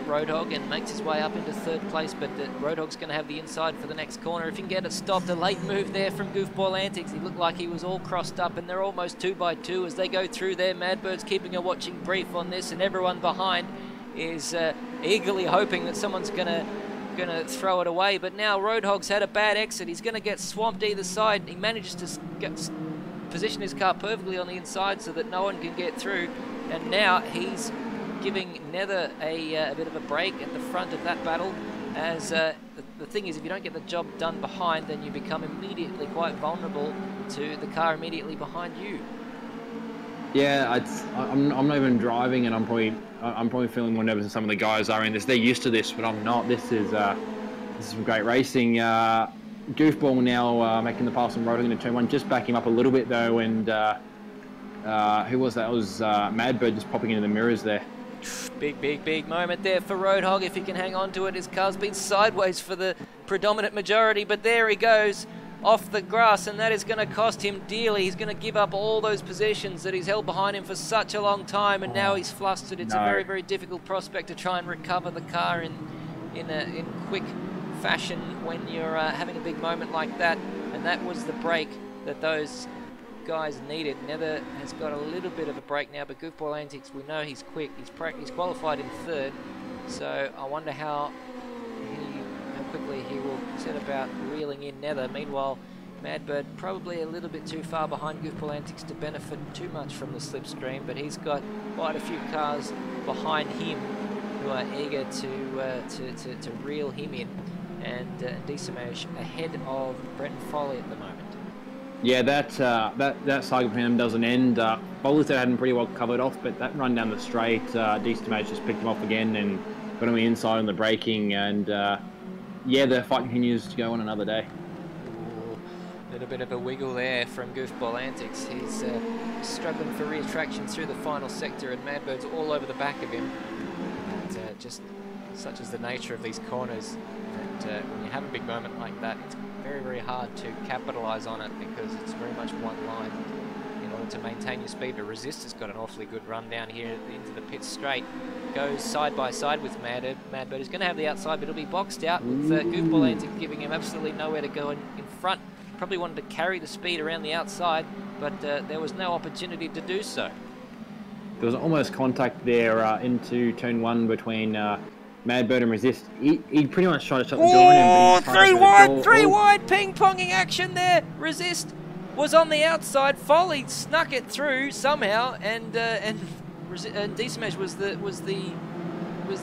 Roadhog, and makes his way up into 3rd place, but Roadhog's going to have the inside for the next corner if he can get it stopped. A late move there from Goofball Antics. He looked like he was all crossed up, and they're almost 2 by 2 as they go through there. Madbird's keeping a watching brief on this, and everyone behind is eagerly hoping that someone's going to throw it away. But now Roadhog's had a bad exit. He's going to get swamped either side. He manages to position his car perfectly on the inside so that no one can get through, and now he's giving Nether a bit of a break at the front of that battle, as the thing is, if you don't get the job done behind, then you become immediately quite vulnerable to the car immediately behind you. Yeah, I'm not even driving, and I'm probably feeling more nervous than some of the guys are in this. They're used to this, but I'm not. This is some great racing. Goofball now making the pass on Roadhog into turn 1, just back him up a little bit though, and who was that? It was Madbird just popping into the mirrors there. Big moment there for Roadhog. If he can hang on to it, his car's been sideways for the predominant majority, but there he goes off the grass, and that is going to cost him dearly. He's going to give up all those positions that he's held behind him for such a long time, and now he's flustered. It's a very, very difficult prospect to try and recover the car in quick fashion when you're having a big moment like that, and that was the break that those guys needed. Nether has got a little bit of a break now, but Goofball Antics, we know he's quick. He's qualified in 3rd, so I wonder how quickly he will set about reeling in Nether. Meanwhile, Madbird probably a little bit too far behind Goofball Antics to benefit too much from the slipstream, but he's got quite a few cars behind him who are eager to reel him in, and Diesamage ahead of Brenton Foley at the moment. Yeah, that saga for him doesn't end. Foley's had him pretty well covered off, but that run down the straight, Diesamage just picked him off again and got him inside on the braking, and yeah, the fight continues to go on another day. A little bit of a wiggle there from Goofball Antics. He's struggling for reattraction through the final sector, and Madbird's all over the back of him. And just such is the nature of these corners, that when you have a big moment like that, it's very, very hard to capitalise on it, because it's very much one line in order to maintain your speed. But Resist has got an awfully good run down here into the pit straight. Goes side by side with Madbird. He's going to have the outside, but it'll be boxed out with Goofball Antics giving him absolutely nowhere to go in front. Probably wanted to carry the speed around the outside, but there was no opportunity to do so. There was almost contact there into turn 1 between Madbird and Resist. He pretty much tried to shut the door on him. Three wide ping-ponging action there. Resist was on the outside. Foley snuck it through somehow, and Diesamage was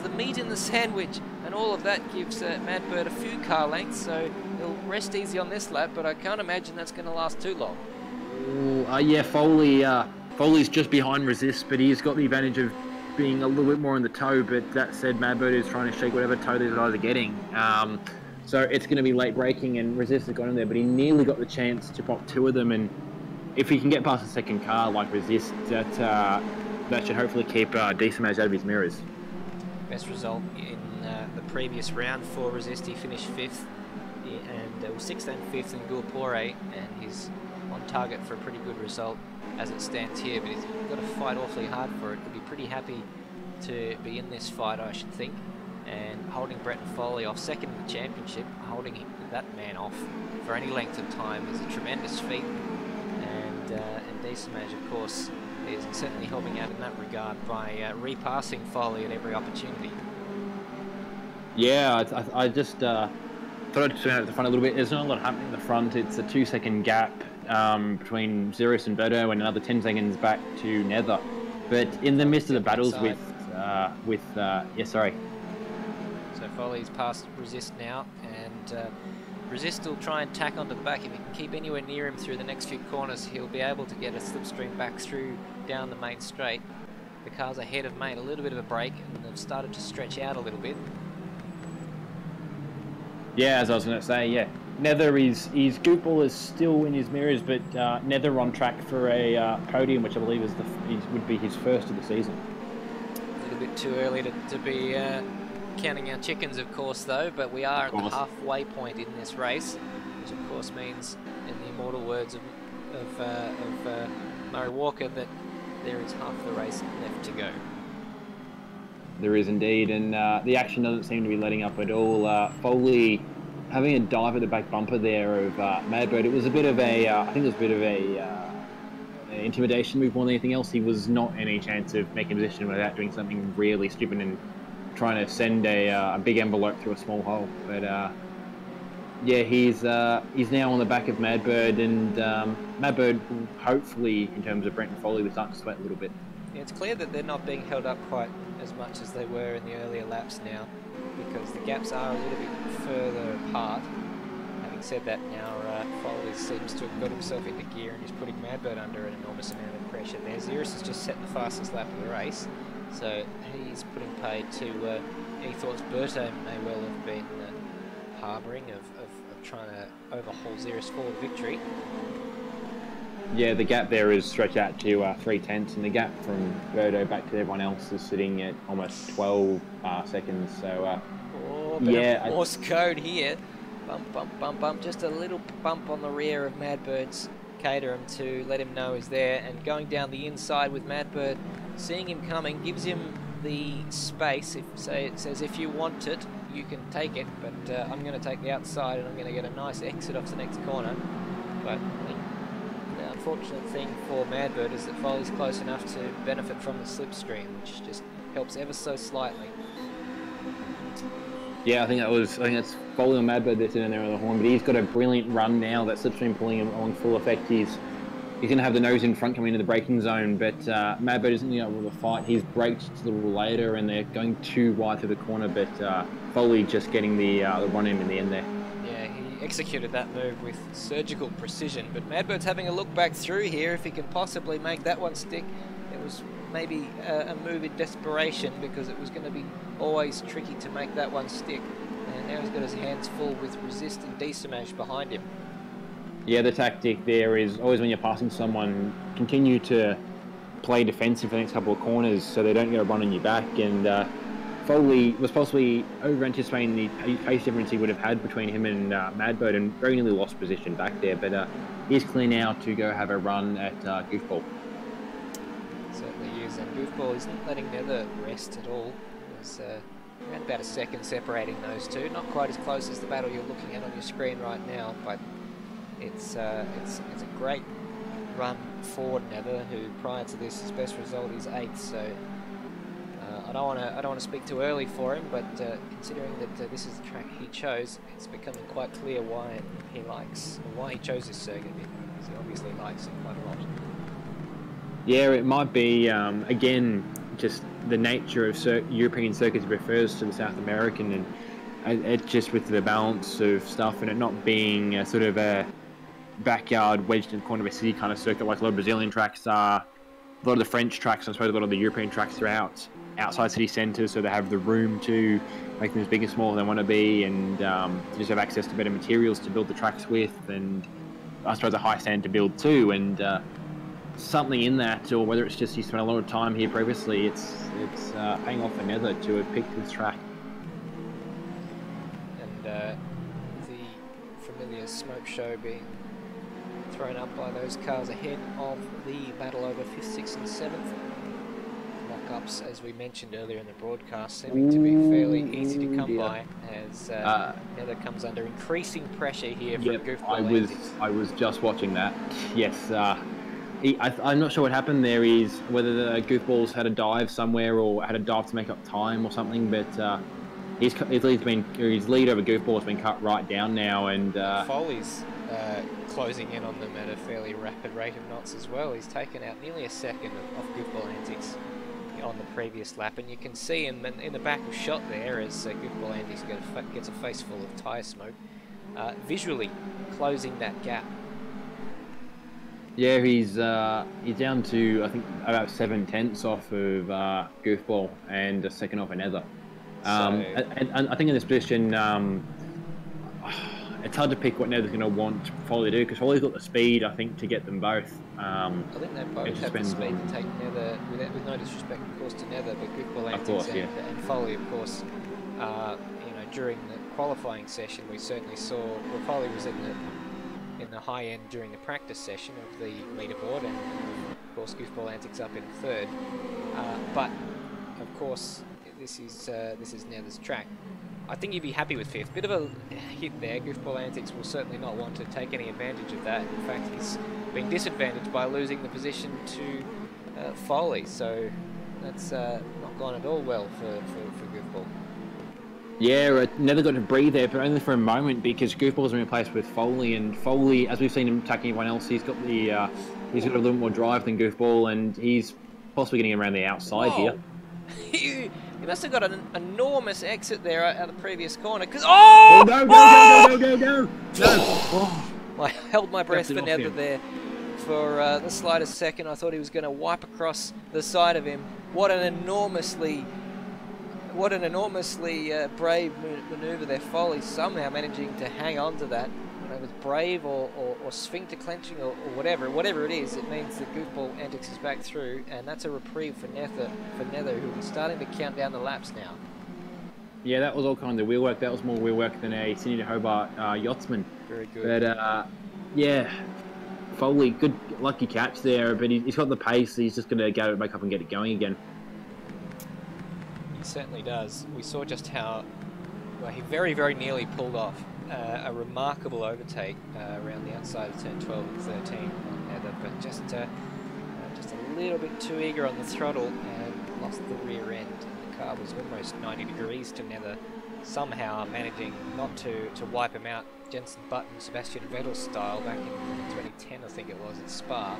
the meat in the sandwich, and all of that gives Madbird a few car lengths, so he'll rest easy on this lap, but I can't imagine that's going to last too long. Yeah, Foley's just behind Resist, but he's got the advantage of being a little bit more in the toe, but that said, Madbird is trying to shake whatever toe these guys are getting. So it's going to be late braking, and Resist has got in there, but he nearly got the chance to pop 2 of them, and if he can get past the second car like Resist, that should hopefully keep Diesamage out of his mirrors. Best result in the previous round for Resist. He finished 5th, and was 6th and 5th in Gulpore, and his on target for a pretty good result as it stands here, but he's got to fight awfully hard for it. He'll be pretty happy to be in this fight, I should think. And holding Brett Foley off second in the championship, holding that man off for any length of time is a tremendous feat. And Decimage, of course, is certainly helping out in that regard by repassing Foley at every opportunity. Yeah, I just thought I'd turn out at the front a little bit. There's not a lot happening in the front. It's a 2-second gap between Zerus and Berto, and another 10 seconds back to Nether. But in the midst of the battles sorry. So Foley's past Resist now, and Resist will try and tack onto the back. If he can keep anywhere near him through the next few corners, he'll be able to get a slipstream back through down the main straight. The cars ahead have made a little bit of a break, and they've started to stretch out a little bit. Yeah, as I was going to say, yeah. Nether his Goopball is still in his mirrors, but Nether on track for a podium, which I believe would be his first of the season. A little bit too early to be counting our chickens, of course, though, but we are at the halfway point in this race, which of course means, in the immortal words of Murray Walker, that there is half the race left to go. There is indeed, and the action doesn't seem to be letting up at all. Foley having a dive at the back bumper there of Madbird. It was a bit of a, I think it was a bit of a intimidation move more than anything else. He was not in any chance of making a position without doing something really stupid and trying to send a big envelope through a small hole. But yeah, he's now on the back of Madbird, and Madbird will hopefully, in terms of Brent and Foley, will start to sweat a little bit. Yeah, it's clear that they're not being held up quite as much as they were in the earlier laps now, because the gaps are a little bit further apart. Having said that, now Foley seems to have got himself into gear and is putting Madbird under an enormous amount of pressure there. Xerus has just set the fastest lap of the race, so he's putting paid to he thought Berto may well have been harbouring of trying to overhaul Xerus for the victory. Yeah, the gap there is stretched out to 3/10, and the gap from Berto back to everyone else is sitting at almost 12 seconds. So, yeah, Morse code here. Bump, bump, bump, bump. Just a little bump on the rear of Madbird's Caterham to let him know he's there, and going down the inside with Madbird, seeing him coming, gives him the space. It says if you want it, you can take it, but I'm going to take the outside, and I'm going to get a nice exit off the next corner. But the unfortunate thing for Madbird is that Foley's close enough to benefit from the slipstream, which just helps ever so slightly. Yeah, I think that's Foley on Madbird that's in there on the horn, but he's got a brilliant run now. That slipstream pulling him along full effect. He's going to have the nose in front coming into the braking zone, but Madbird isn't able to fight. He's braked a little later, and they're going too wide through the corner, but Foley just getting the run in the end there. Yeah, he executed that move with surgical precision, but Madbird's having a look back through here if he can possibly make that one stick. It was maybe a move in desperation, because it was going to be always tricky to make that one stick, and now he's got his hands full with Resist and Decimage behind him. Yeah, the tactic there is always when you're passing someone, continue to play defensive for the next couple of corners so they don't get a run on your back. And Foley was possibly over-anticipating the pace difference he would have had between him and Madbird, and very nearly lost position back there. But he's clear now to go have a run at Goofball. Certainly is, and Goofball isn't letting Nether rest at all. There's around about a second separating those two. Not quite as close as the battle you're looking at on your screen right now, but it's a great run for Nether, who prior to this his best result is 8th. So I don't want to speak too early for him, but considering that this is the track he chose, it's becoming quite clear why he chose this circuit, because he obviously likes it quite a lot. Yeah, it might be again just the nature of European circuits refers to the South American, and it just with the balance of stuff and it not being sort of a backyard wedged in the corner of a city kind of circuit like a lot of Brazilian tracks are. A lot of the French tracks, I suppose a lot of the European tracks are outside city centres, so they have the room to make them as big and small as they want to be, and just have access to better materials to build the tracks with, and I suppose a high standard to build too. And something in that, or whether it's just he spent a lot of time here previously, it's paying off for Nether to have picked this track. And the familiar smoke show being thrown up by those cars ahead of the battle over 5th, 6th and 7th. Lock-ups, as we mentioned earlier in the broadcast, seeming to be fairly easy to come by as Nether comes under increasing pressure here from Goofball Antics. I was just watching that. Yes, I'm not sure what happened there. Is whether the Goofballs had a dive somewhere or had a dive to make up time or something, but his lead over Goofball has been cut right down now, and Foley's closing in on them at a fairly rapid rate of knots as well. He's taken out nearly a second of Goofball Antics on the previous lap, and you can see him in the back of shot there as Goofball Antics gets a face full of tyre smoke, visually closing that gap. Yeah, he's down to, I think, about 7/10 off of Goofball and a second off of Nether. And I think in this position, it's hard to pick what Nether's going to want Foley to do, because Foley's got the speed, I think, to get them both. I think they both have the speed to take Nether, with no disrespect, of course, to Nether, but Goofball Antics and Foley, of course, you know, during the qualifying session, we certainly saw, well, Foley was in the high end during the practice session of the leaderboard, and of course Goofball Antics up in 3rd. But of course, this is Nether's track. I think you'd be happy with 5th. Bit of a hit there. Goofball Antics will certainly not want to take any advantage of that. In fact, he's been disadvantaged by losing the position to Foley, so that's not gone at all well for Goofball. Yeah, Nether got to breathe there, but only for a moment, because Goofball's been replaced with Foley, and Foley, as we've seen him attacking everyone else, he's got a little more drive than Goofball, and he's possibly getting around the outside here. He must have got an enormous exit there at the previous corner, because oh no! I held my breath for Nether there for the slightest second. I thought he was going to wipe across the side of him. What an enormously brave manoeuvre there. Foley somehow managing to hang on to that. I don't know, with brave or sphincter clenching or whatever it is, it means that Goofball Antics is back through, and that's a reprieve for Nether, who is starting to count down the laps now. Yeah, that was all kind of wheel work. That was more wheel work than a Sydney to Hobart yachtsman. Very good. But yeah, Foley, good lucky catch there, but he's got the pace. He's just going to go back up and get it going again. Certainly does. We saw just how he very, very nearly pulled off a remarkable overtake around the outside of turn 12 and 13 on Nether, but just a little bit too eager on the throttle and lost the rear end. The car was almost 90 degrees to Nether, somehow managing not to wipe him out Jenson Button, Sebastian Vettel style back in 2010, I think it was, at Spa,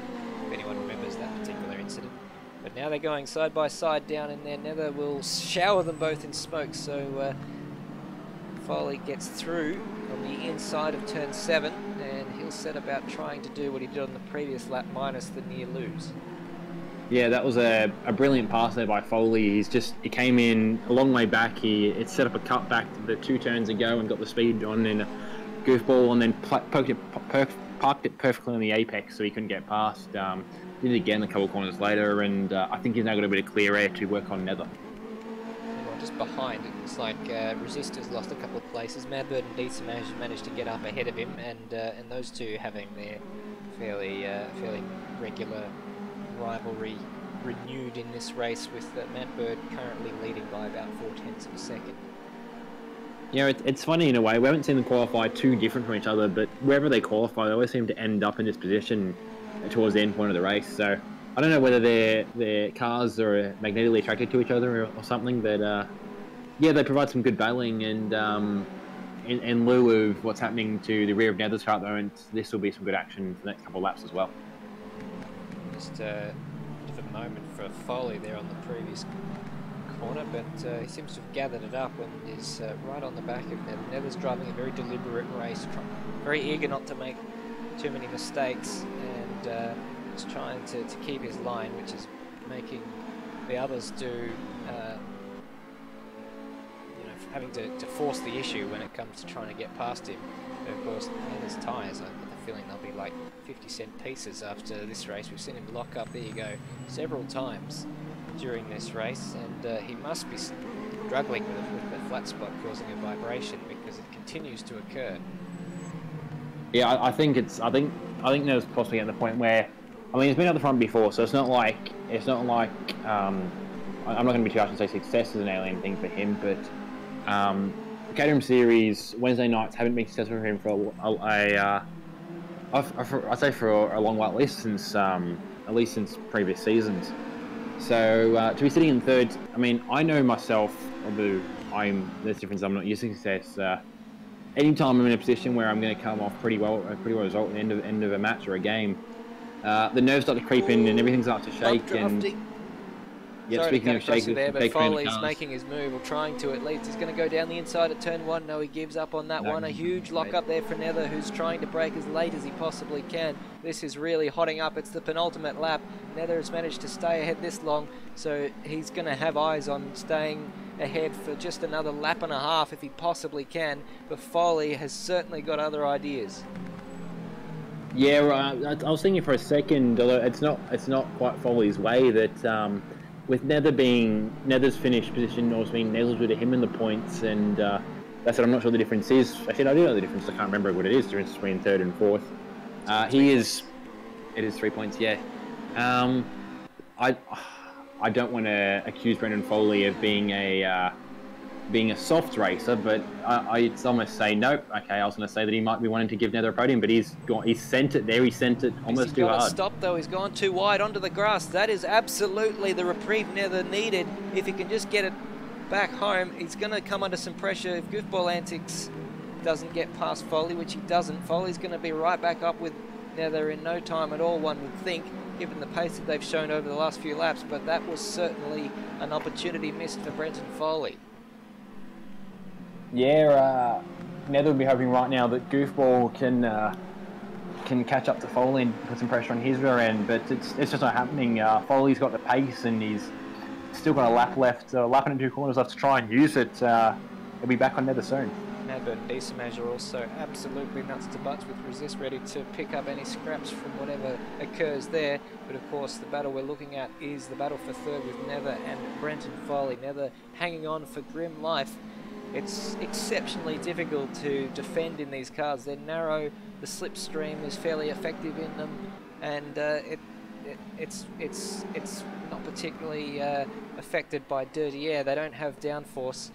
if anyone remembers that particular incident. But now they're going side by side down in there. Nether will shower them both in smoke, so Foley gets through on the inside of turn 7, and he'll set about trying to do what he did on the previous lap, minus the near lose. Yeah, that was a brilliant pass there by Foley. He came in a long way back. It set up a cut back to the 2 turns ago and got the speed on in a Goofball, and then parked it perfectly on the apex so he couldn't get past. Did it again a couple of corners later, and I think he's now got a bit of clear air to work on Nether. Well, just behind, it looks like Resistors lost a couple of places. Madbird and Dietz managed to get up ahead of him, and those two having their fairly regular rivalry renewed in this race, with Madbird currently leading by about 0.4 of a second. Yeah, it's funny in a way. We haven't seen them qualify too different from each other, but wherever they qualify, they always seem to end up in this position towards the end point of the race. So I don't know whether their cars are magnetically attracted to each other or something, but yeah, they provide some good battling, and in lieu of what's happening to the rear of Nether's car at the moment, this will be some good action for the next couple of laps as well. Just a bit of a moment for Foley there on the previous corner, but he seems to have gathered it up and is right on the back of Nether. Nether's driving a very deliberate race, very eager not to make too many mistakes, and just trying to keep his line, which is making the others do, having to force the issue when it comes to trying to get past him. But of course, Nether's tyres, I get the feeling they'll be like 50-cent pieces after this race. We've seen him lock up, there you go, several times during this race, and he must be struggling with the flat spot causing a vibration, because it continues to occur. Yeah, I think I think there's possibly at the point where, I mean, he's been at the front before, so it's not like I'm not going to be too harsh and say success is an alien thing for him, but the Caterham series Wednesday nights haven't been successful for him for I'd say for a long while, at least since previous seasons. So to be sitting in third, I mean, I know myself, although there's a difference. I'm not used to success. Anytime I'm in a position where I'm going to come off a pretty well result at the end of a match or a game, the nerves start to creep in and everything starts to shake. And yeah, sorry speaking of shaking, there, but Foley's making his move, or trying to at least. He's going to go down the inside at turn 1. No, he gives up on that one. A huge lock up there for Nether, who's trying to break as late as he possibly can. This is really hotting up. It's the penultimate lap. Nether has managed to stay ahead this long, so he's going to have eyes on staying ahead for just another lap and a half if he possibly can. But Foley has certainly got other ideas. Yeah, I was thinking for a second, although it's not quite Foley's way, that with Nether's finished position always being negligible to him in the points, and that's what I'm not sure the difference is. Actually, I do know the difference. I can't remember what it is. The difference between third and fourth. It is 3 points. Yeah. I don't want to accuse Brendan Foley of being a soft racer, but I'd almost say nope. Okay, I was going to say that he might be wanting to give Nether a podium, but he's sent it there. He sent it almost too hard. Stop though. He's gone too wide onto the grass. That is absolutely the reprieve Nether needed. If he can just get it back home, he's going to come under some pressure. If Goofball Antics doesn't get past Foley, which he doesn't, Foley's going to be right back up with Nether in no time at all, one would think, given the pace that they've shown over the last few laps. But that was certainly an opportunity missed for Brenton Foley. Yeah, Nether would be hoping right now that Goofball can catch up to Foley and put some pressure on his rear end, but it's just not happening. Foley's got the pace and he's still got a lap left, lap and 2 corners left to try and use it. He'll be back on Nether soon. Madbird and Decimage are also absolutely nuts to butts with Resist, ready to pick up any scraps from whatever occurs there. But of course, the battle we're looking at is the battle for third with Nether and Brenton Foley. Nether hanging on for grim life. It's exceptionally difficult to defend in these cars. They're narrow, the slipstream is fairly effective in them, and it's not particularly affected by dirty air. They don't have downforce,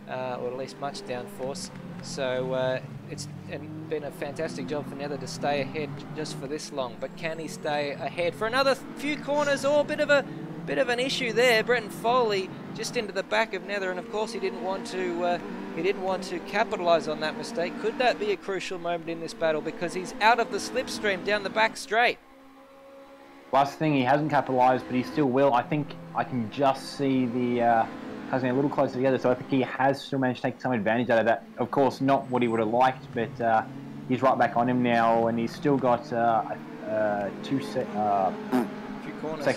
or at least much downforce. So it's been a fantastic job for Nether to stay ahead just for this long. But can he stay ahead for another few corners? Or a bit of an issue there. Brenton Foley just into the back of Nether, and of course he didn't want to capitalise on that mistake. Could that be a crucial moment in this battle, because he's out of the slipstream down the back straight? Last thing, he hasn't capitalised, but he still will. I think I can just see the cars getting a little closer together, so I think he has still managed to take some advantage out of that. Of course, not what he would have liked, but he's right back on him now, and he's still got sector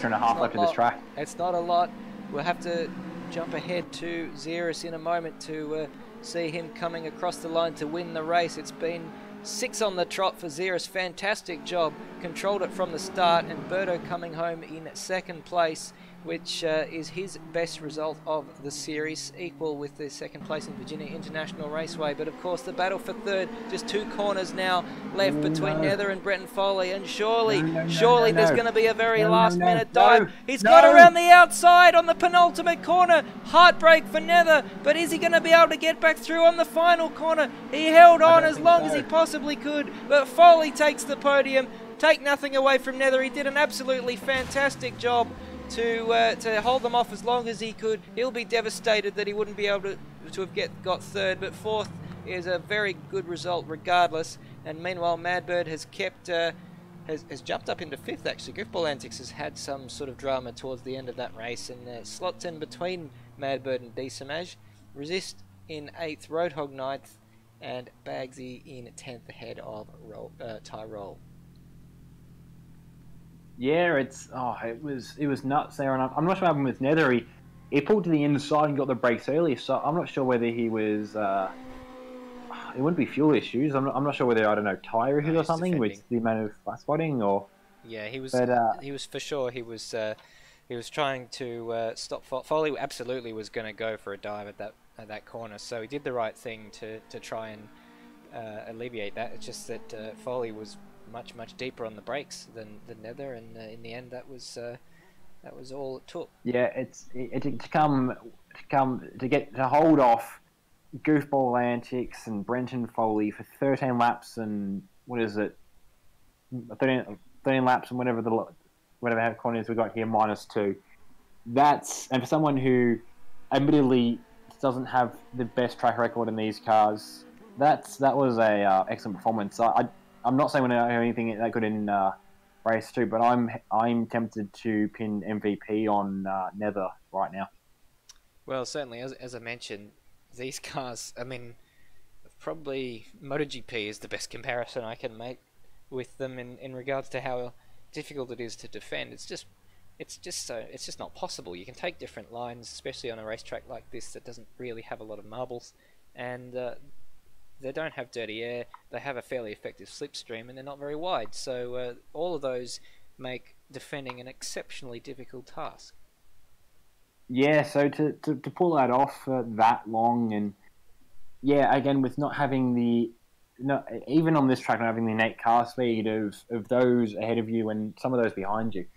and a half left of this track. It's not a lot. We'll have to jump ahead to Xerus in a moment to see him coming across the line to win the race. It's been 6 on the trot for Xerus. Fantastic job. Controlled it from the start, and Berto coming home in second place, which is his best result of the series, equal with the second place in Virginia International Raceway. But of course the battle for third, just 2 corners now left between Nether and Brenton Foley, and surely there's going to be a very last minute dive. He's got around the outside on the penultimate corner. Heartbreak for Nether, but is he going to be able to get back through on the final corner? He held on as long as he possibly could, but Foley takes the podium. Take nothing away from Nether, he did an absolutely fantastic job to hold them off as long as he could. He'll be devastated that he wouldn't be able to have got third, but fourth is a very good result regardless. And meanwhile, Madbird has kept has jumped up into fifth. Actually, Goofball Antics has had some sort of drama towards the end of that race, and slots in between Madbird and Decimage. Resist in 8th, Roadhog 9th, and Bagsy in 10th ahead of Tyrol. Yeah, it was nuts there, and I'm not sure what happened with Nether. He pulled to the inside and got the brakes early, so I'm not sure whether he was. It wouldn't be fuel issues. I'm not sure whether, I don't know, tyre issues or something with the amount of flat spotting or. Yeah, he was. He was for sure. He was trying to stop. Foley absolutely was going to go for a dive at that corner, so he did the right thing to try and alleviate that. It's just that Foley was much deeper on the brakes than Nether, and in the end that was all it took. Yeah, to get to hold off goofball antics and Brenton Foley for 13 laps and what is it, 13 laps and whatever corners we got here -2. And for someone who admittedly doesn't have the best track record in these cars, that was a excellent performance. I'm not saying we're not anything that good in race 2, but I'm tempted to pin MVP on Nether right now. Well, certainly, as I mentioned, these cars, I mean, probably MotoGP is the best comparison I can make with them in regards to how difficult it is to defend. It's just not possible. You can take different lines, especially on a racetrack like this that doesn't really have a lot of marbles, and they don't have dirty air. They have a fairly effective slipstream, and they're not very wide. So all of those make defending an exceptionally difficult task. Yeah, so to pull that off for that long, and yeah, again with not having even on this track, not having the innate car speed of those ahead of you and some of those behind you,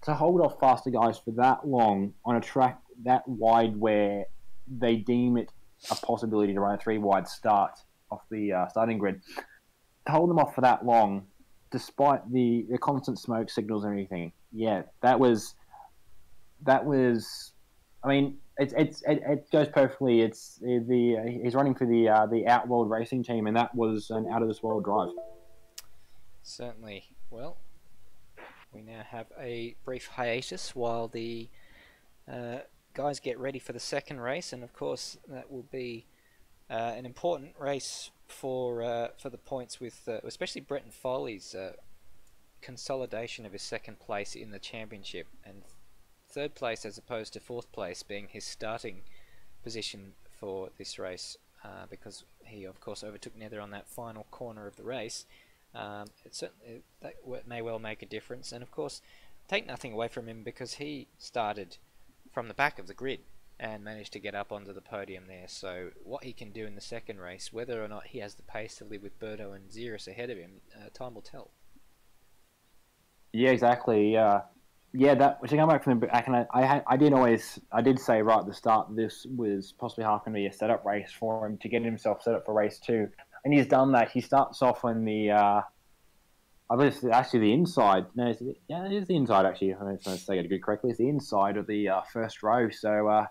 to hold off faster guys for that long on a track that wide where they deem it a possibility to run a 3-wide start off the starting grid, to hold them off for that long, despite the constant smoke signals and everything, yeah, that was. I mean, it goes perfectly. He's running for the Outworld Racing team, and that was an out of this world drive. Certainly. Well, we now have a brief hiatus while the guys get ready for the second race, and of course that will be an important race for the points with especially Brenton Foley's consolidation of his second place in the championship, and third place as opposed to fourth place being his starting position for this race, because he of course overtook Nether on that final corner of the race. That may well make a difference, and of course take nothing away from him because he started from the back of the grid and managed to get up onto the podium there. So what he can do in the second race, whether or not he has the pace to live with Berto and Xeris ahead of him, time will tell. Yeah, exactly. Yeah, to come back from the back, and I did say right at the start this was possibly half going to be a setup race for him to get himself set up for race 2, and he's done that. He starts off on the I believe it's actually the inside. No, it is the inside actually. I don't know if I say it correctly. It's the inside of the first row. So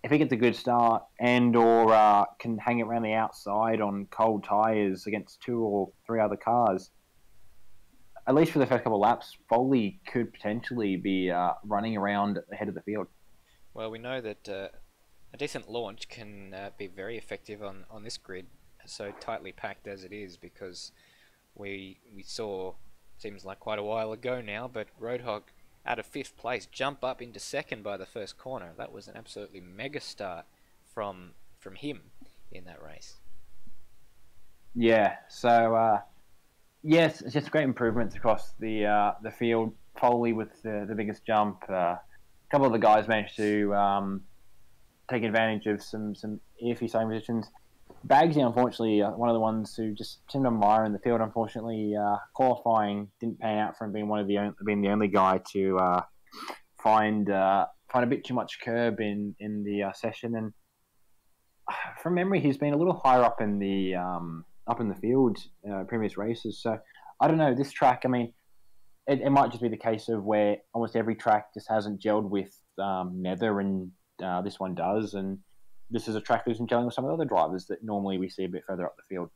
if he gets a good start and or can hang it around the outside on cold tyres against 2 or 3 other cars, at least for the first couple of laps, Foley could potentially be running around ahead of the field. Well, we know that a decent launch can be very effective on this grid, so tightly packed as it is, because we saw, seems like quite a while ago now, but Roadhog out of 5th place jump up into 2nd by the first corner. That was an absolutely mega start from him in that race. Yeah, so yes, it's just great improvements across the field. Foley with the biggest jump. A couple of the guys managed to take advantage of some iffy starting positions. Bagsy, unfortunately, one of the ones who just seemed to admire in the field. Unfortunately, qualifying didn't pan out for him being the only guy to find a bit too much curb in the session. And from memory, he's been a little higher up in the field previous races. So I don't know, this track. I mean, it might just be the case of where almost every track just hasn't gelled with Nether, and this one does, and this is a track that isn't gelling with some of the other drivers that normally we see a bit further up the field.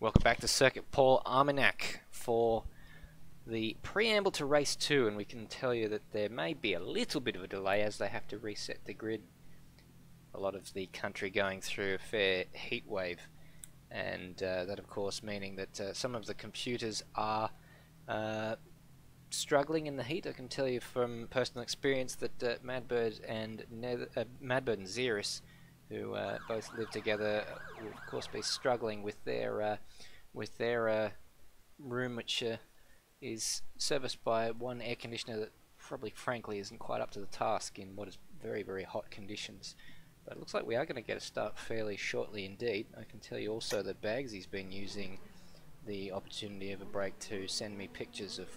Welcome back to Circuit. Paul Armagnac for the preamble to race 2, and we can tell you that there may be a little bit of a delay as they have to reset the grid. A lot of the country going through a fair heat wave, and that of course meaning that some of the computers are struggling in the heat. I can tell you from personal experience that Madbird and Xeris, who both live together, will of course be struggling with their room, which is serviced by one air conditioner that probably frankly isn't quite up to the task in what is very, very hot conditions. But it looks like we are going to get a start fairly shortly indeed. I can tell you also that Bagsy's been using the opportunity of a break to send me pictures of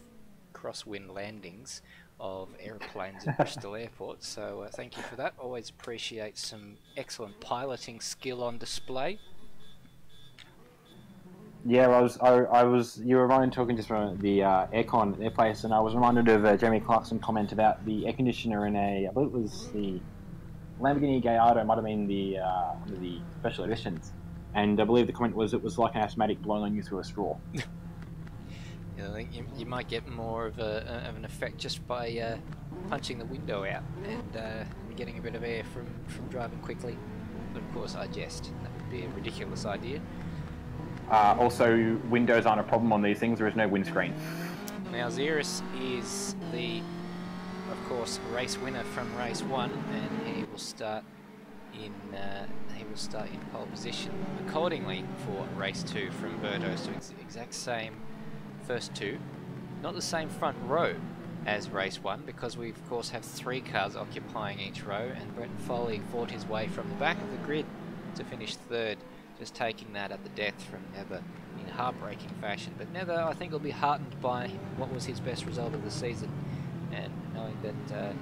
crosswind landings of aeroplanes at Bristol Airport, so thank you for that. Always appreciate some excellent piloting skill on display. Yeah, I was. You were reminded talking just from the aircon at their place, and I was reminded of Jeremy Clarkson's comment about the air conditioner in I believe it was the Lamborghini Gallardo, might have been one of the special editions, and I believe the comment was it was like an asthmatic blowing on you through a straw. I think you might get more of an effect just by punching the window out and getting a bit of air from driving quickly. But of course I jest. That would be a ridiculous idea. Also, windows aren't a problem on these things. There is no windscreen. Now Xeris is of course, race winner from race 1, and he will start in pole position accordingly for race 2 from Birdo. So it's the exact same first two, not the same front row as race 1, because we of course have 3 cars occupying each row, and Brenton Foley fought his way from the back of the grid to finish 3rd, just taking that at the death from Nether in heartbreaking fashion. But Nether, I think, will be heartened by what was his best result of the season, and knowing that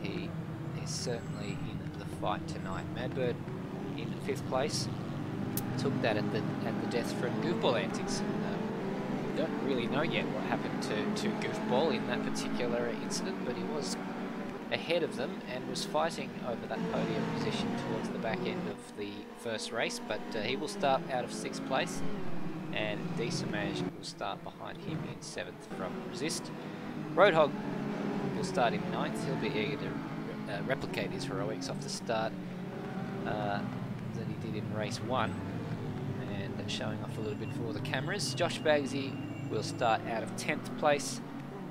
he is certainly in the fight tonight. Madbird in 5th place, took that at the death from Goofball Antics. Don't really know yet what happened to Goofball in that particular incident, but he was ahead of them and was fighting over that podium position towards the back end of the first race. But he will start out of 6th place, and Decimage will start behind him in 7th from Resist. Roadhog will start in 9th. He'll be eager to replicate his heroics off the start that he did in race 1, and showing off a little bit for the cameras. Josh Bagsy will start out of 10th place,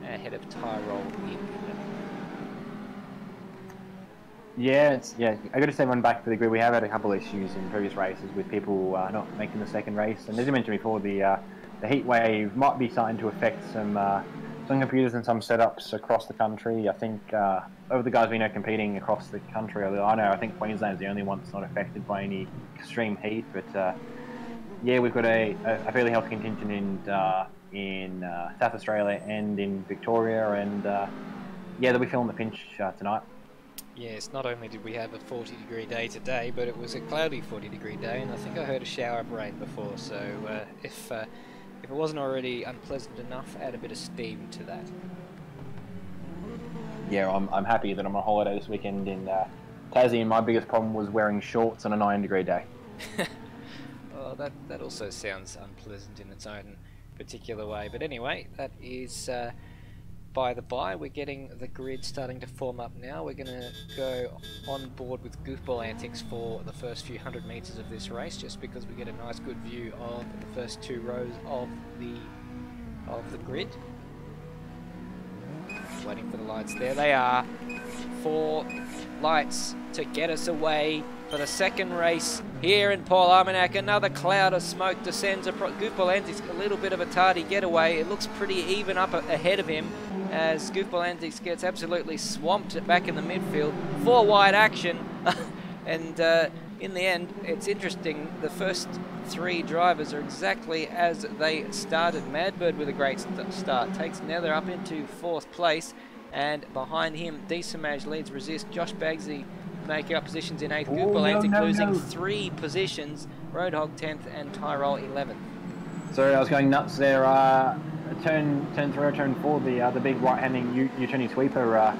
ahead of Tyrol in 11th. Yeah, I got to say, one back to the grid. We have had a couple of issues in previous races with people not making the second race, and as you mentioned before, the heat wave might be starting to affect some computers and some setups across the country. I think over the guys we know competing across the country, I think Queensland is the only one that's not affected by any extreme heat, but yeah, we've got a fairly healthy contingent in South Australia and in Victoria, and yeah, they'll be feeling the pinch tonight. Yes, not only did we have a 40-degree day today, but it was a cloudy 40-degree day, and I think I heard a shower of rain before, so if it wasn't already unpleasant enough, add a bit of steam to that. Yeah, I'm happy that I'm on holiday this weekend in Tassie, and my biggest problem was wearing shorts on a 9-degree day. Oh, that also sounds unpleasant in its own particular way. But anyway, that is by the by. We're getting the grid starting to form up now. We're going to go on board with Goofball Antics for the first few 100 meters of this race, just because we get a nice good view of the first 2 rows of the grid. Waiting for the lights. There they are. 4 lights to get us away for the second race here in Paul Armagnac. Another cloud of smoke descends across Goofball Antics. A little bit of a tardy getaway. It looks pretty even up ahead of him as Goofball Antics gets absolutely swamped back in the midfield. 4 wide action. And in the end, it's interesting. The first 3 drivers are exactly as they started. Madbird with a great start takes Nether up into 4th place, and behind him Decimage leads Resist. Josh Bagsy making up positions in 8th. Goofball Antics losing 3 positions. Roadhog 10th and Tyrol 11th. Sorry, I was going nuts there. Turn 3 or turn 4, the big right-handing U-turning sweeper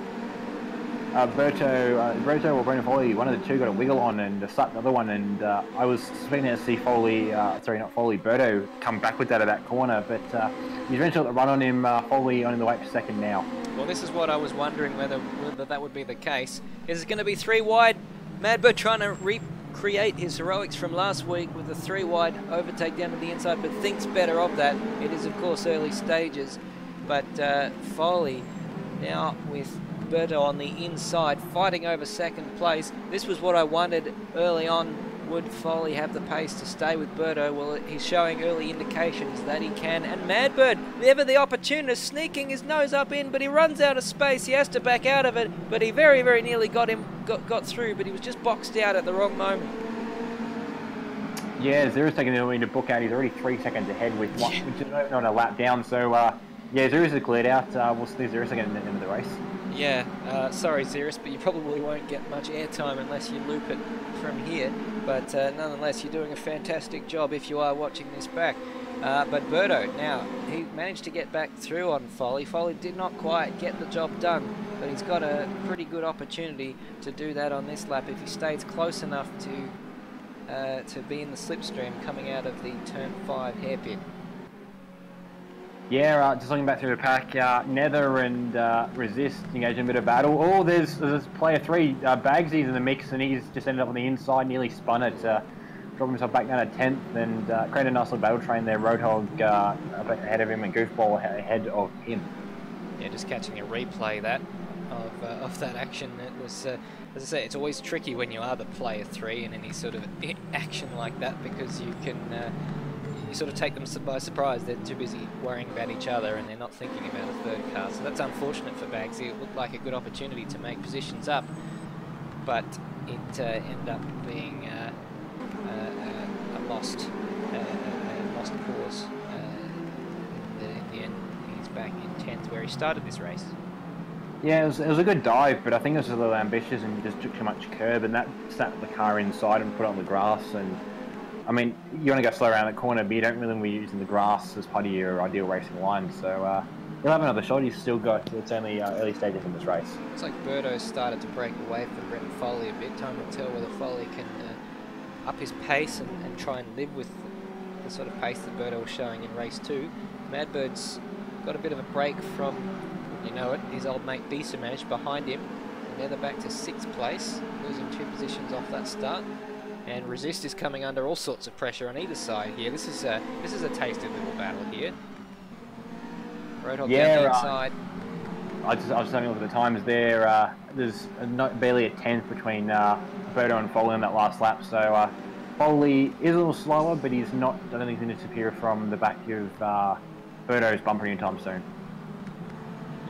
Berto or Brendan Foley, one of the two got a wiggle on and stuck the other one, and I was expecting to see Berto come backwards out of that corner, but he's eventually got the run on him. Foley on the way for second now. Well, this is what I was wondering whether that would be the case. Is it going to be 3 wide? Madbird trying to recreate his heroics from last week with a 3 wide overtake down to the inside, but thinks better of that. It is, of course, early stages, but Foley now with Berto on the inside, fighting over second place. This was what I wondered early on. Would Foley have the pace to stay with Berto? Well, he's showing early indications that he can. And Madbird, never the opportunist, sneaking his nose up in, but he runs out of space. He has to back out of it, but he very, very nearly got through, but he was just boxed out at the wrong moment. Yeah, 0 seconds to book out. He's already 3 seconds ahead with one, which is not a lap down. So, yeah, Xeris is cleared out. We'll see 0 seconds at the end of the race. Yeah, sorry Xeris, but you probably won't get much airtime unless you loop it from here. But nonetheless, you're doing a fantastic job if you are watching this back. But Berto, now, he managed to get back through on Foley. Foley did not quite get the job done, but he's got a pretty good opportunity to do that on this lap if he stays close enough to be in the slipstream coming out of the turn 5 hairpin. Yeah, just looking back through the pack, Nether and Resist engaged in a bit of battle. Oh, there's player 3, Bagsy's in the mix, and he's just ended up on the inside, nearly spun it, dropping himself back down to 10th, and created a nice little battle train there. Roadhog ahead of him and Goofball ahead of him. Yeah, just catching a replay of that action. It was, as I say, it's always tricky when you are the player 3 in any sort of action like that, because you can. You sort of take them by surprise. They're too busy worrying about each other and they're not thinking about a third car. So that's unfortunate for Bagsy. It looked like a good opportunity to make positions up, but it ended up being a lost cause. In the end, he's back in 10th where he started this race. Yeah, it was a good dive, but I think it was a little ambitious and just took too much curb, and that snapped the car inside and put it on the grass. And I mean, you want to go slow around the corner, but you don't really want to be using the grass as part of your ideal racing line. So he'll have another shot. He's still got, it's only early stages in this race. Looks like Berto started to break away from Brendan Foley a bit. Time will tell whether Foley can up his pace and try and live with the sort of pace that Berto was showing in race 2. Madbird's got a bit of a break from, you know it, his old mate Bisamash behind him. And now they're back to 6th place, losing 2 positions off that start. And Resist is coming under all sorts of pressure on either side here. This is a tasty little battle here. Roadhog down the inside. I was just having a look at the times there. There's barely a 10th between Berto and Foley on that last lap. So Foley is a little slower, but he's not. I don't think he's going to disappear from the back of Berto's bumper anytime soon.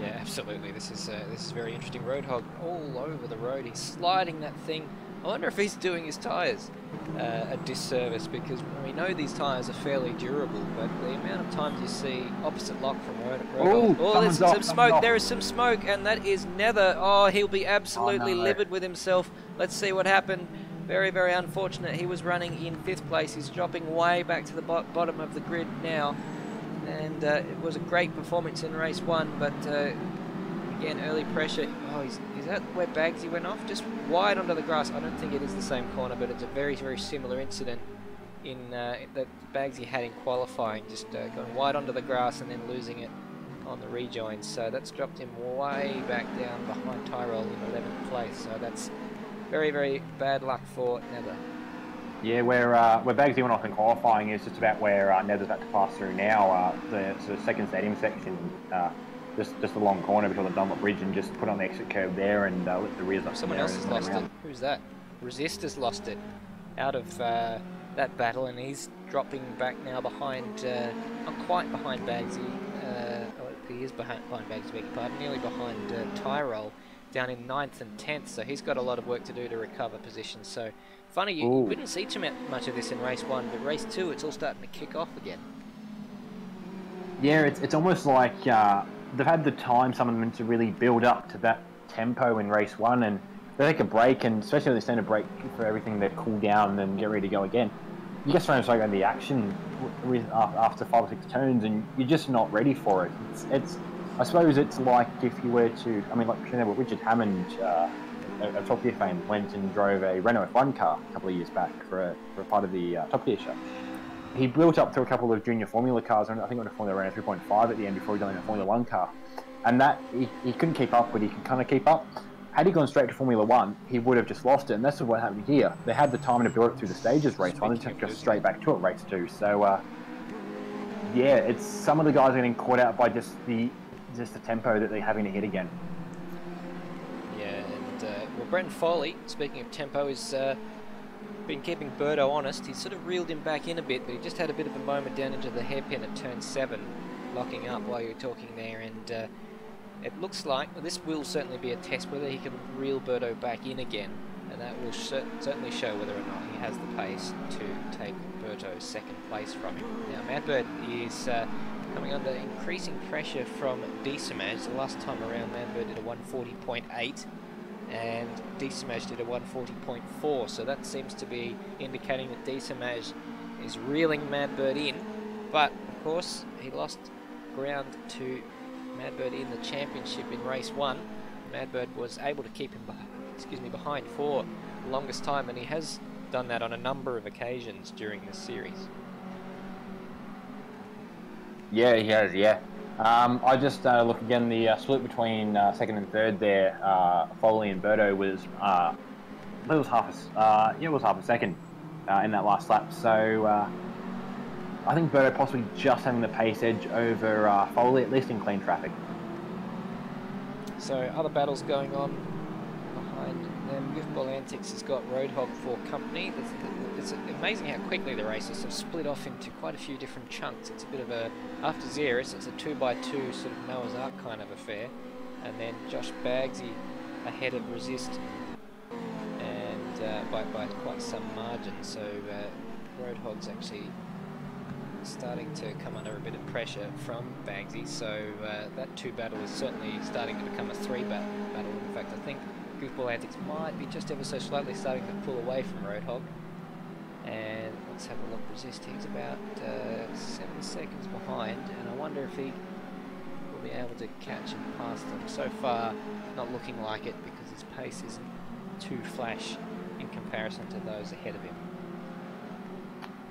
Yeah, absolutely. This is very interesting. Roadhog all over the road. He's sliding that thing. I wonder if he's doing his tyres a disservice, because we know these tyres are fairly durable, but the amount of times you see opposite lock from Roadhog. Oh, there's some smoke. There is some smoke, and that is Nether. Oh, he'll be absolutely livid with himself. Let's see what happened. Very, very unfortunate. He was running in 5th place. He's dropping way back to the bottom of the grid now. And it was a great performance in race 1, but again, early pressure. Oh, is that where Bagsy went off? Just wide onto the grass. I don't think it is the same corner, but it's a very, very similar incident in that Bagsy had in qualifying, just going wide onto the grass and then losing it on the rejoins. So that's dropped him way back down behind Tyrell in 11th place. So that's very, very bad luck for Nether. Yeah, where Bagsy went off in qualifying is just about where Nether's about to pass through now. The sort of second stadium section. Just a long corner between the Dunlop Bridge, and just put on the exit curve there and let the rears up. Someone else has lost it. Who's that? Resist has lost it out of that battle, and he's dropping back now behind, not quite behind Bagsy. He is behind Bagsy, beg your pardon, nearly behind Tyrell, down in 9th and 10th. So he's got a lot of work to do to recover position. So funny, we didn't see too much of this in race 1, but race 2, it's all starting to kick off again. Yeah, it's almost like they've had the time, some of them, to really build up to that tempo in race 1, and they take a break, and especially when they stand a break for everything, they cool down and then get ready to go again. You just throw straight into the action after 5 or 6 turns, and you're just not ready for it. I suppose it's like if you were to, I mean, like Richard Hammond, of Top Gear fame, went and drove a Renault F1 car a couple of years back for a part of the Top Gear show. He built up to a couple of junior Formula cars, and I think it was a Formula Renault 3.5 at the end before he got into a Formula 1 car. And that, he couldn't keep up, but he could kind of keep up. Had he gone straight to Formula 1, he would have just lost it, and that's what happened here. They had the time to build it through the stages race 1 and took just straight back to it race 2. So, yeah, it's some of the guys are getting caught out by just the tempo that they're having to hit again. Yeah, and well, Brenton Foley, speaking of tempo, is been keeping Birdo honest. He's sort of reeled him back in a bit, but he just had a bit of a moment down into the hairpin at turn 7, locking up while you were talking there, and it looks like, well, this will certainly be a test whether he can reel Birdo back in again, and that will certainly show whether or not he has the pace to take Birdo's second place from him. Now, Madbird is coming under increasing pressure from Diesamage. The last time around, Madbird did a 140.8, and Diesamage did a 140.4, so that seems to be indicating that Diesamage is reeling Madbird in, but of course he lost ground to Madbird in the championship in race 1. Madbird was able to keep him behind for the longest time, and he has done that on a number of occasions during this series. Yeah, he has, yeah. I just look again, the split between second and third there, Foley and Birdo was, it was half a second in that last lap. So I think Birdo possibly just having the pace edge over Foley, at least in clean traffic. So other battles going on behind them. Goofball Antics has got Roadhog for company. It's amazing how quickly the races have split off into quite a few different chunks. It's a bit of a, after Xeris, it's a 2x2 sort of Noah's Ark kind of affair. And then Josh Bagsy ahead of Resist, and by quite some margin. So Roadhog's actually starting to come under a bit of pressure from Bagsy. So that 2 battle is certainly starting to become a 3 battle. In fact, I think Goofball Antics might be just ever so slightly starting to pull away from Roadhog. And let's have a look. Resist, he's about 7 seconds behind, and I wonder if he will be able to catch and pass them. So far, not looking like it, because his pace isn't too flash in comparison to those ahead of him.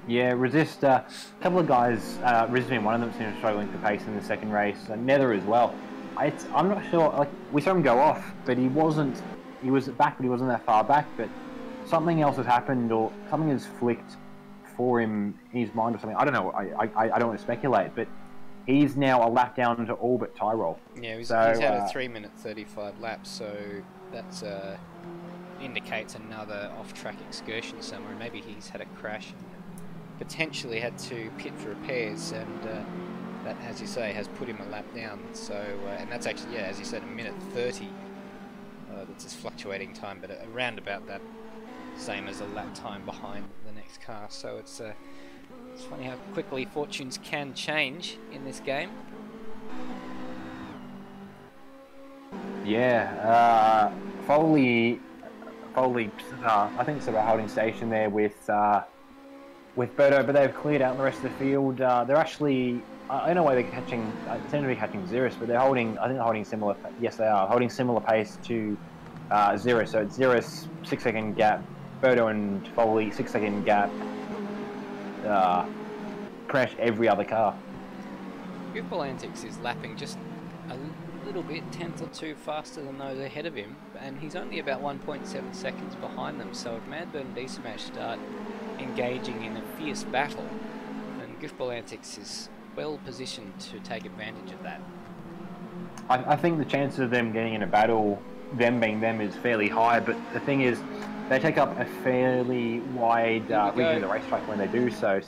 Yeah, Resist, a couple of guys, Resist being one of them, seems struggling for pace in the second race, and Nether as well. I'm not sure, like, we saw him go off, but he was back, but he wasn't that far back, but something else has happened, or something has flicked for him in his mind or something. I don't know, I don't want to speculate, but he's now a lap down to all but Tyrol. Yeah, he's had a 3-minute 35 laps, so that's indicates another off-track excursion somewhere. Maybe he's had a crash and potentially had to pit for repairs, and that, as you say, has put him a lap down. So, and that's actually, yeah, as you said, a minute 30. That's his fluctuating time, but around about that same as a lap time behind the next car. So it's funny how quickly fortunes can change in this game. Yeah, Foley, I think sort of holding station there with Birdo, but they've cleared out the rest of the field. They're actually, I don't know why they're catching, they seem to be catching Xeris, but they're holding, I think they're holding similar, yes they are, holding similar pace to Xeris. So it's Xeris 6-second gap, Birdo and Foley 6-second gap, crash every other car. Goofball Antics is lapping just a little bit, 10th or 2 faster than those ahead of him, and he's only about 1.7 seconds behind them. So if Madbird and D-Smash start engaging in a fierce battle, then Goofball Antics is well positioned to take advantage of that. I think the chances of them getting in a battle, them being them, is fairly high, but the thing is, they take up a fairly wide region of the racetrack when they do so,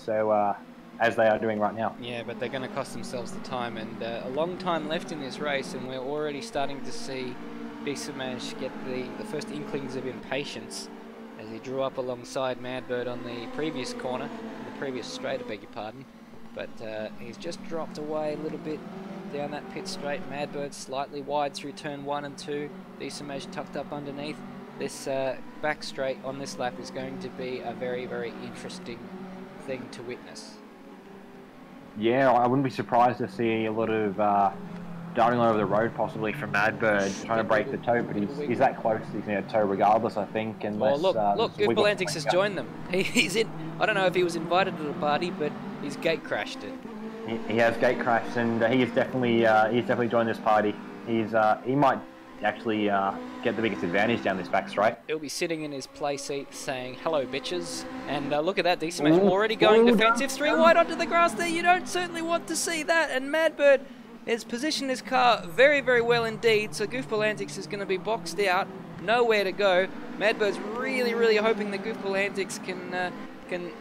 as they are doing right now. Yeah, but they're going to cost themselves the time, and a long time left in this race, and we're already starting to see D-Smash get the first inklings of impatience as he drew up alongside Madbird on the previous corner, the previous straight, I beg your pardon. But he's just dropped away a little bit down that pit straight. Madbird slightly wide through turn 1 and 2. D-Smash tucked up underneath. This back straight on this lap is going to be a very, very interesting thing to witness. Yeah, I wouldn't be surprised to see a lot of darting over the road possibly from Madbird, trying to break the toe, but he's that close he's going to tow regardless, I think, unless... Oh, look, Goofball Antics has joined them. He's in... I don't know if he was invited to the party, but he's gate crashed it. He has gate crashed, and he's definitely joined this party. He might actually get the biggest advantage down this back straight. He'll be sitting in his play seat saying, "Hello, bitches." And look at that, D-Smash already going defensive. 3 wide onto the grass there. You don't certainly want to see that. And Madbird has positioned his car very, very well indeed. So Goofball Antics is going to be boxed out. Nowhere to go. Madbird's really, really hoping that Goofball Antics can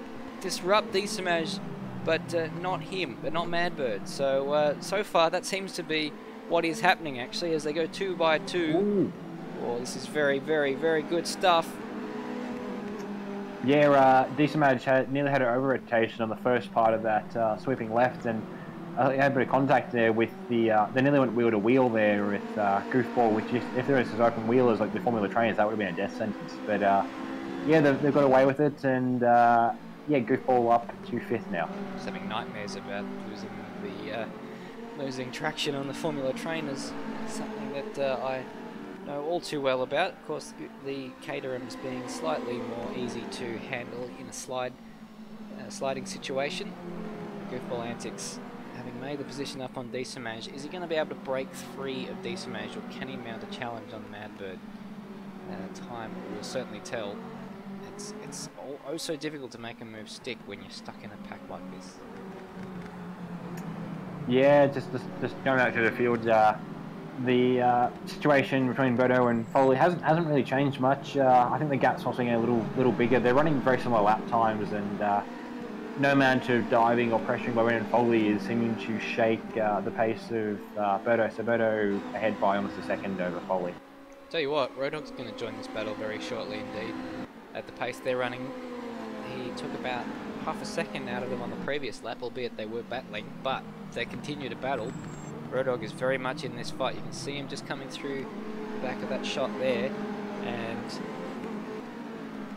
disrupt D-Smash, but not him, but not Madbird. So, so far, that seems to be what is happening, actually, as they go 2 by 2. Oh, this is very, very, very good stuff. Yeah, D-Smash nearly had an over-rotation on the first part of that sweeping left, and he had a bit of contact there with the... they nearly went wheel to wheel there with Goofball, which if there was open wheelers like the Formula trains, that would have been a death sentence. But yeah, they've got away with it, and yeah, Goofball up to 5th now. Just having nightmares about losing traction on the Formula train is something that I know all too well about. Of course, the Caterhams being slightly more easy to handle in a sliding situation. Goofball Antics having made the position up on D-Smash, is he going to be able to break free of D-Smash, or can he mount a challenge on Madbird? Time will certainly tell. It's oh so difficult to make a move stick when you're stuck in a pack like this. Yeah, just going out to the field, the situation between Bodo and Foley hasn't really changed much. I think the gap's also getting a little bigger. They're running very similar lap times, and no amount of diving or pressuring by Bodo and Foley is seeming to shake the pace of Bodo. So Bodo ahead by almost a second over Foley. Tell you what, Roadhog's going to join this battle very shortly indeed. At the pace they're running, he took about half a second out of them on the previous lap, albeit they were battling, but they continue to battle. Roadhog is very much in this fight. You can see him just coming through the back of that shot there, and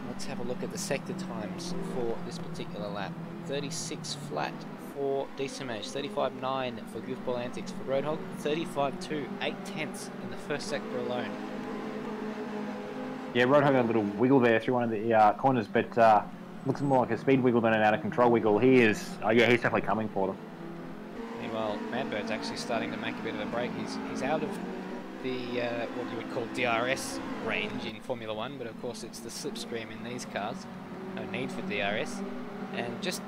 let's have a look at the sector times for this particular lap. 36 flat for D-Smash, 35.9 for Goofball Antics for Roadhog, 35.2, 8/10 in the first sector alone. Yeah, Roadhog had a little wiggle there through one of the corners, but looks more like a speed wiggle than an out of control wiggle. He is, yeah, he's definitely coming for them. Meanwhile, Madbird's actually starting to make a bit of a break. He's out of the what you would call DRS range in Formula 1, but of course it's the slipstream in these cars. No need for DRS, and just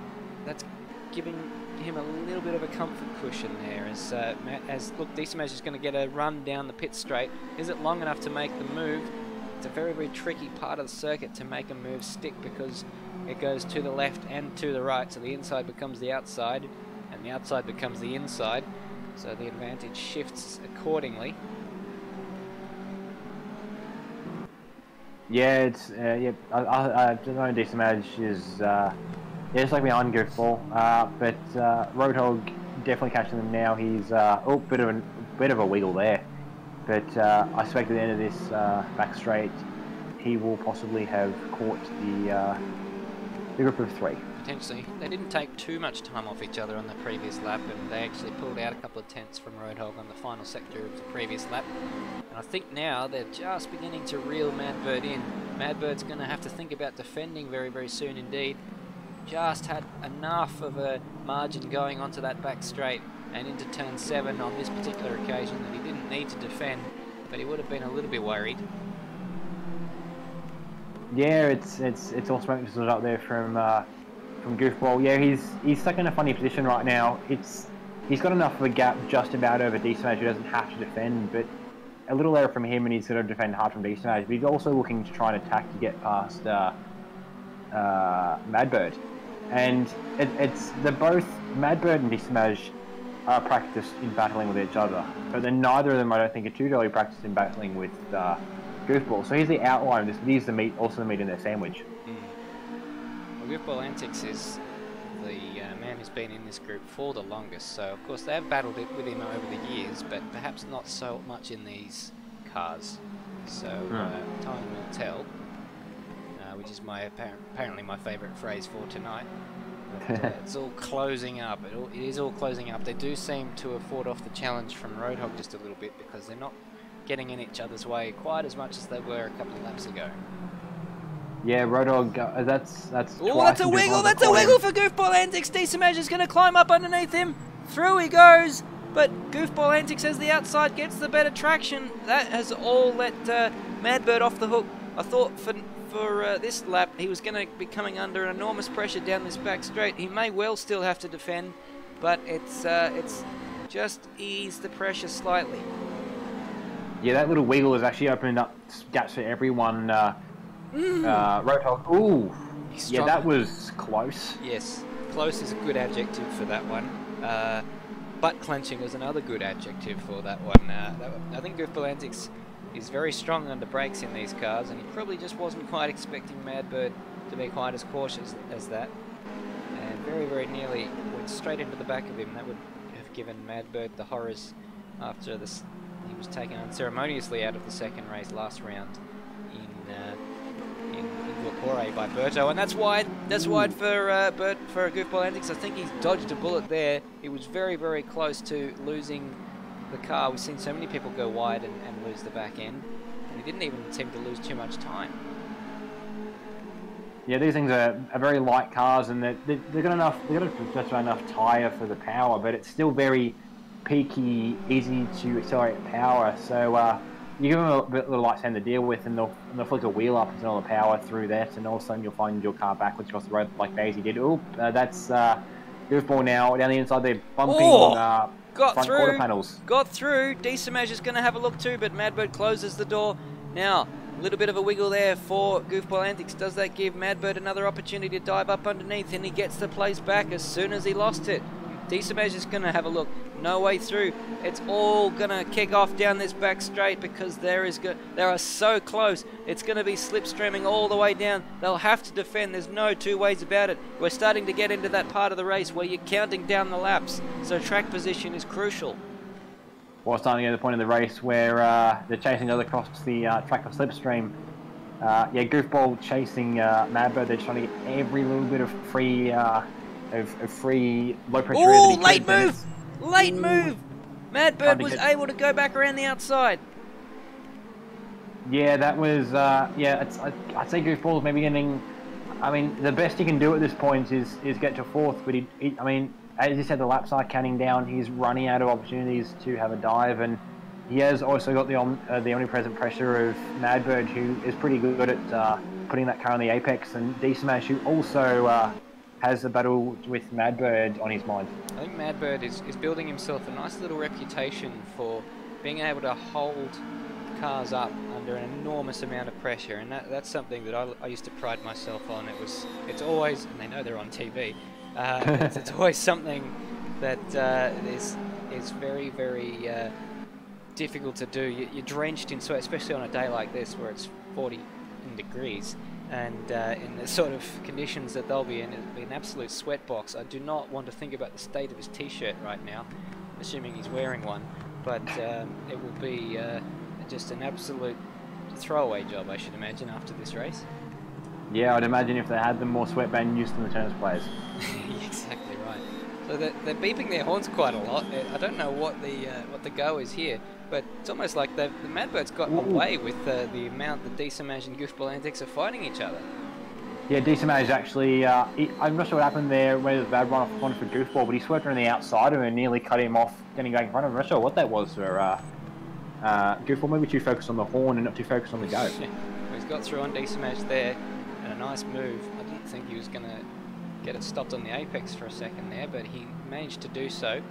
that's giving him a little bit of a comfort cushion there. As look, D-Smash is going to get a run down the pit straight. Is it long enough to make the move? It's a very, very tricky part of the circuit to make a move stick, because it goes to the left and to the right, so the inside becomes the outside and the outside becomes the inside, so the advantage shifts accordingly. Yeah, it's yeah. I don't know. D-Smash is it's like behind Goofball, but Roadhog definitely catching them now. He's oh, bit of a wiggle there. But I suspect at the end of this back straight, he will possibly have caught the group of 3. Potentially. They didn't take too much time off each other on the previous lap, and they actually pulled out a couple of tenths from Roadhog on the final sector of the previous lap. And I think now they're just beginning to reel Madbird in. Madbird's going to have to think about defending very, very soon indeed. Just had enough of a margin going onto that back straight and into turn 7 on this particular occasion that he didn't need to defend, but he would have been a little bit worried. Yeah, it's all smoke just up there from Goofball. Yeah, he's stuck in a funny position right now. He's got enough of a gap just about over D-Smash. He doesn't have to defend, but a little error from him, and he's going to defend hard from D-Smash. But he's also looking to try and attack to get past Madbird, and they're both Madbird and D-Smash are practiced in battling with each other, but then neither of them, I don't think, are too early practiced in battling with Goofball. So here's the outline. Here's the meat, also the meat in their sandwich. Well, Goofball Antics is the man who's been in this group for the longest, so of course they have battled it with him over the years, but perhaps not so much in these cars. So time will tell, which is apparently my favourite phrase for tonight. But, it's all closing up. It is all closing up. They do seem to have fought off the challenge from Roadhog just a little bit because they're not getting in each other's way quite as much as they were a couple of laps ago. Yeah, Roadhog, that's Oh, that's a wiggle! That's a wiggle for Goofball Antics. Decent is going to climb up underneath him. Through he goes. But Goofball Antics as the outside gets the better traction. That has all let Madbird off the hook. I thought for this lap he was going to be coming under enormous pressure down this back straight. He may well still have to defend, but it's just eased the pressure slightly. Yeah, that little wiggle has actually opened up gaps for everyone. Roadhog. Ooh, yeah, that was close. Yes, close is a good adjective for that one. Butt clenching was another good adjective for that one. I think Goofball Antics is very strong under brakes in these cars, and he probably just wasn't quite expecting Madbird to be quite as cautious as that. And very, very nearly went straight into the back of him. That would have given Madbird the horrors after this. He was taken unceremoniously out of the second race last round in Vapore by Berto, and that's wide. That's wide for Goofball Antics. I think he's dodged a bullet there. He was very, very close to losing the car. We've seen so many people go wide and lose the back end, and he didn't even seem to lose too much time. Yeah, these things are very light cars, and they've got enough. They've got just enough tyre for the power, but it's still very peaky, easy to accelerate power. So you give them a little light sand to deal with, and they'll flick a wheel up and send all the power through that, and all of a sudden you'll find your car backwards across the road like Daisy did. Oh, that's Goofball now down the inside. They're bumping front quarter panels. Got through. Decimage is going to have a look too, but Madbird closes the door. Now, a little bit of a wiggle there for Goofball Antics. Does that give Madbird another opportunity to dive up underneath? And he gets the place back as soon as he lost it. Decimage is going to have a look. No way through. It's all going to kick off down this back straight because they are so close. It's going to be slipstreaming all the way down. They'll have to defend. There's no two ways about it. We're starting to get into that part of the race where you're counting down the laps. So track position is crucial. Well, starting at the point of the race where they're chasing other across the track of slipstream. Yeah, Goofball chasing Madbird. They're trying to get every little bit of free low pressure. Oh, late move! Late move! Madbird was able to go back around the outside. Yeah, that was yeah. I'd say Goofball's maybe getting. I mean, the best he can do at this point is get to fourth. But I mean, as you said, the laps are counting down. He's running out of opportunities to have a dive, and he has also got the omnipresent pressure of Madbird, who is pretty good at putting that car on the apex, and D-Smash, who also has a battle with Madbird on his mind. I think Madbird is building himself a nice little reputation for being able to hold cars up under an enormous amount of pressure, and that's something that I used to pride myself on. It's always, and they know they're on TV, it's always something that is very, very difficult to do. You're drenched in sweat, especially on a day like this where it's 40 degrees. And in the sort of conditions that they'll be in, it'll be an absolute sweat box. I do not want to think about the state of his t-shirt right now, assuming he's wearing one, but it will be just an absolute throwaway job, I should imagine, after this race. Yeah, I'd imagine if they had them more sweatband used than the tennis players. Exactly right. So they're beeping their horns quite a lot. I don't know what the go is here, but it's almost like the Madbird's gotten away with the amount that D-Samaj and Goofball Antics are fighting each other. Yeah, D-Samaj actually, I'm not sure what happened there, whether the bad run off one for Goofball, but he swept around the outside of him and nearly cut him off getting back in front of him. I'm not sure what that was for Goofball. Maybe too focused on the horn and not too focused on the go. Well, he's got through on D-Samaj there, and a nice move. I didn't think he was going to get it stopped on the apex for a second there, but he managed to do so.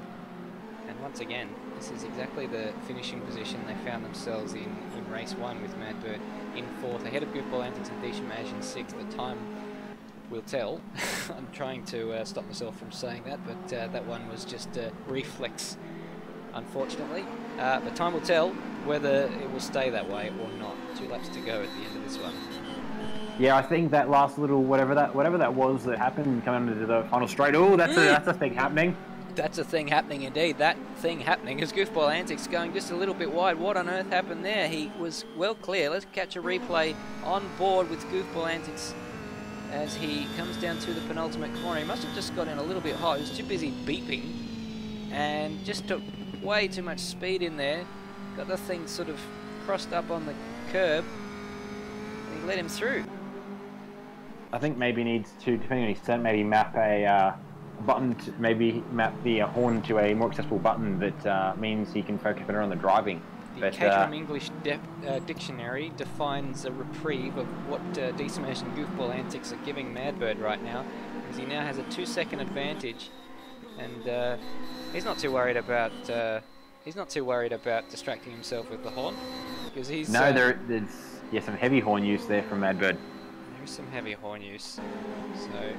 And once again, this is exactly the finishing position they found themselves in race one, with Madbird in fourth, ahead of Goofball Antics and D-Samaj in sixth. The time will tell. I'm trying to stop myself from saying that, but that one was just a reflex, unfortunately. But time will tell whether it will stay that way or not. 2 laps to go at the end of this one. Yeah, I think that last little whatever that was that happened coming into the final straight. Oh, that's a thing happening. That's a thing happening indeed. That thing happening is Goofball Antics going just a little bit wide. What on earth happened there? He was well clear. Let's catch a replay on board with Goofball Antics as he comes down to the penultimate corner. He must have just got in a little bit hot. He was too busy beeping and just took way too much speed in there. Got the thing sort of crossed up on the curb and he let him through. I think maybe he needs to, depending on his turn, maybe map a button, maybe map the horn to a more accessible button that means he can focus better on the driving. The Caterhams English Dictionary defines a reprieve of what Decimation and Goofball antics are giving Madbird right now, because he now has a 2-second advantage, and he's not too worried about distracting himself with the horn, because he's there's some heavy horn use there from Madbird. There is some heavy horn use, so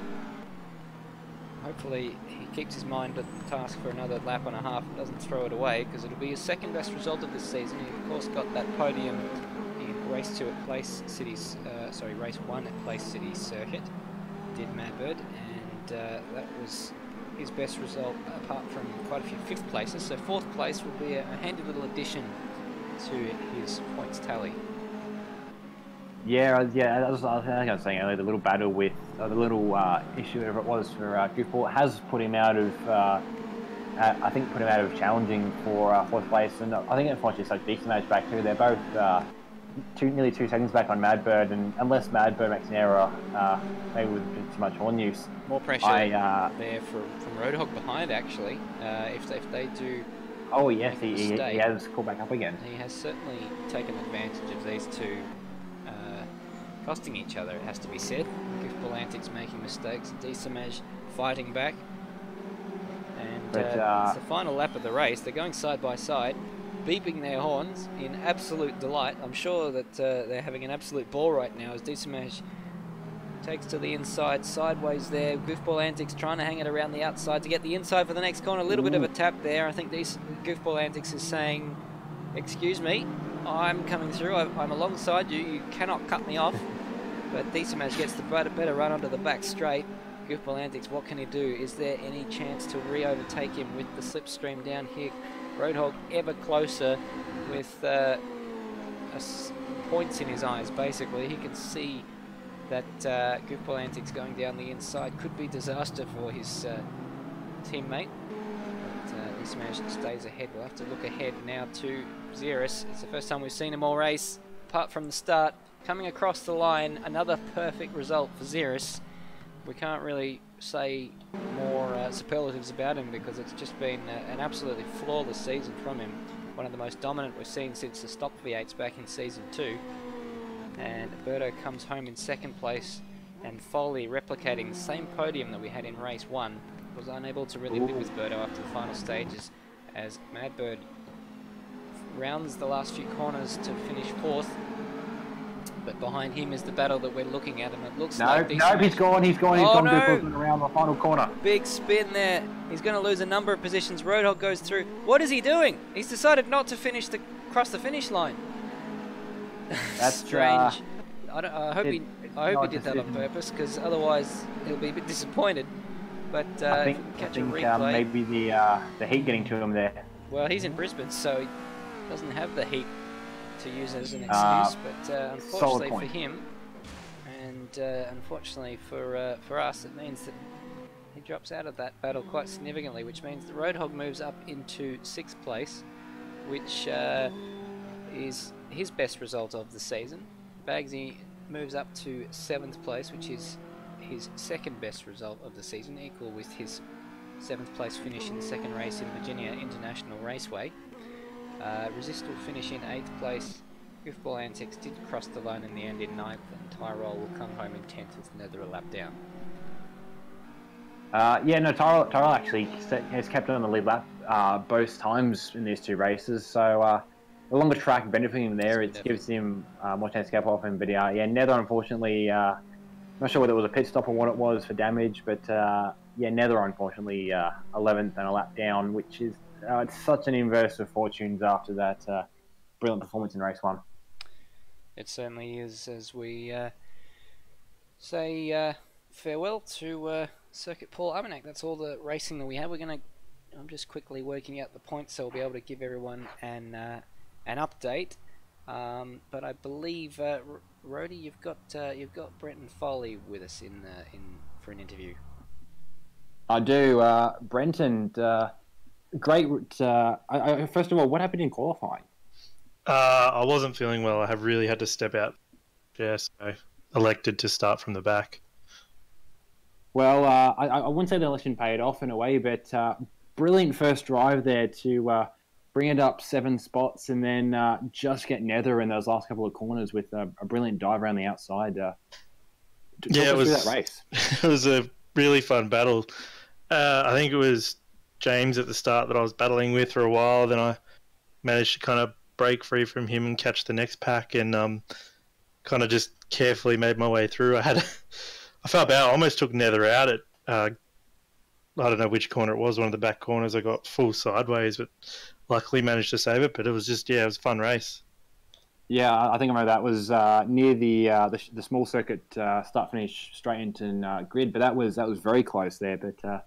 hopefully he keeps his mind at the task for another lap and a half and doesn't throw it away, because it'll be his second best result of this season. He of course got that podium in race 2 at Place City's, race 1 at Place City Circuit, did Madbird, and that was his best result apart from quite a few 5th places, so 4th place will be a handy little addition to his points tally. Yeah, I think I was saying earlier, the little battle with, the little issue, whatever it was for Goofball, has put him out of, I think put him out of challenging for 4th place, and I think unfortunately it's like decent match back too. They're both nearly 2 seconds back on Madbird, and unless Madbird makes an error, maybe with too much horn use. More pressure there from Roadhog behind, actually, if they do. Oh yes, he has caught back up again. He has certainly taken advantage of these two costing each other, it has to be said. Goofball Antics making mistakes, Decimage fighting back. And it's the final lap of the race. They're going side by side, beeping their horns in absolute delight. I'm sure that they're having an absolute ball right now as Decimage takes to the inside, sideways there. Goofball Antics trying to hang it around the outside to get the inside for the next corner. A little bit of a tap there. I think Goofball Antics is saying, excuse me, I'm coming through, I'm alongside you, you cannot cut me off. But Decimage gets the better run onto the back straight. Goofball Antics, what can he do? Is there any chance to re-overtake him with the slipstream down here? Roadhog ever closer with points in his eyes, basically. He can see that Goofball Antics going down the inside could be disaster for his teammate. But Decimage stays ahead. We'll have to look ahead now to Xerus. It's the first time we've seen him all race, apart from the start. Coming across the line, another perfect result for Xerus. We can't really say more superlatives about him because it's just been an absolutely flawless season from him. One of the most dominant we've seen since the stock V8s back in Season 2. And Berto comes home in 2nd place, and Foley, replicating the same podium that we had in Race 1, was unable to really live with Berto after the final stages, as Madbird rounds the last few corners to finish 4th. But behind him is the battle that we're looking at, and it looks like... No, he's gone around the final corner. Big spin there. He's going to lose a number of positions. Roadhog goes through. What is he doing? He's decided not to cross the finish line. That's strange. I hope he did that on purpose, because otherwise he'll be a bit disappointed. But I think maybe the heat getting to him there. Well, he's in Brisbane, so he doesn't have the heat to use as an excuse, but unfortunately for him, and unfortunately for us, it means that he drops out of that battle quite significantly, which means the Roadhog moves up into 6th place, which is his best result of the season. Bagsy moves up to 7th place, which is his 2nd best result of the season, equal with his 7th place finish in the 2nd race in Virginia International Raceway. Resist will finish in 8th place. Goofball Antics did cross the line in the end in 9th, and Tyrol will come home in 10th with Nether a lap down. Tyrol actually has kept on the lead lap both times in these 2 races, so the longer track benefiting him there, it gives him more chance to get off him. But Nether, unfortunately, not sure whether it was a pit stop or what it was for damage, but Nether, unfortunately, 11th and a lap down, which is it's such an inverse of fortunes after that brilliant performance in race 1. It certainly is, as we say farewell to Circuit Paul Armagnac. That's all the racing that we have. I'm just quickly working out the points so we'll be able to give everyone an update. But I believe, Rhodey, you've got Brenton Foley with us in for an interview. I do. Brenton, great. First of all, what happened in qualifying? I wasn't feeling well. I have really had to step out. Yeah, so I elected to start from the back. Well, I wouldn't say the election paid off in a way, but brilliant first drive there to bring it up 7 spots and then just get nether in those last couple of corners with a brilliant dive around the outside. It was that race. It was a really fun battle. I think it was James at the start that I was battling with for a while. Then I managed to kind of break free from him and catch the next pack, and kind of just carefully made my way through. I felt bad. I almost took nether out at I don't know which corner it was, one of the back corners. I got full sideways, but luckily managed to save it. But it was just, it was a fun race. Yeah, I think I remember that was near the small circuit start finish straight into grid, but that was very close there. But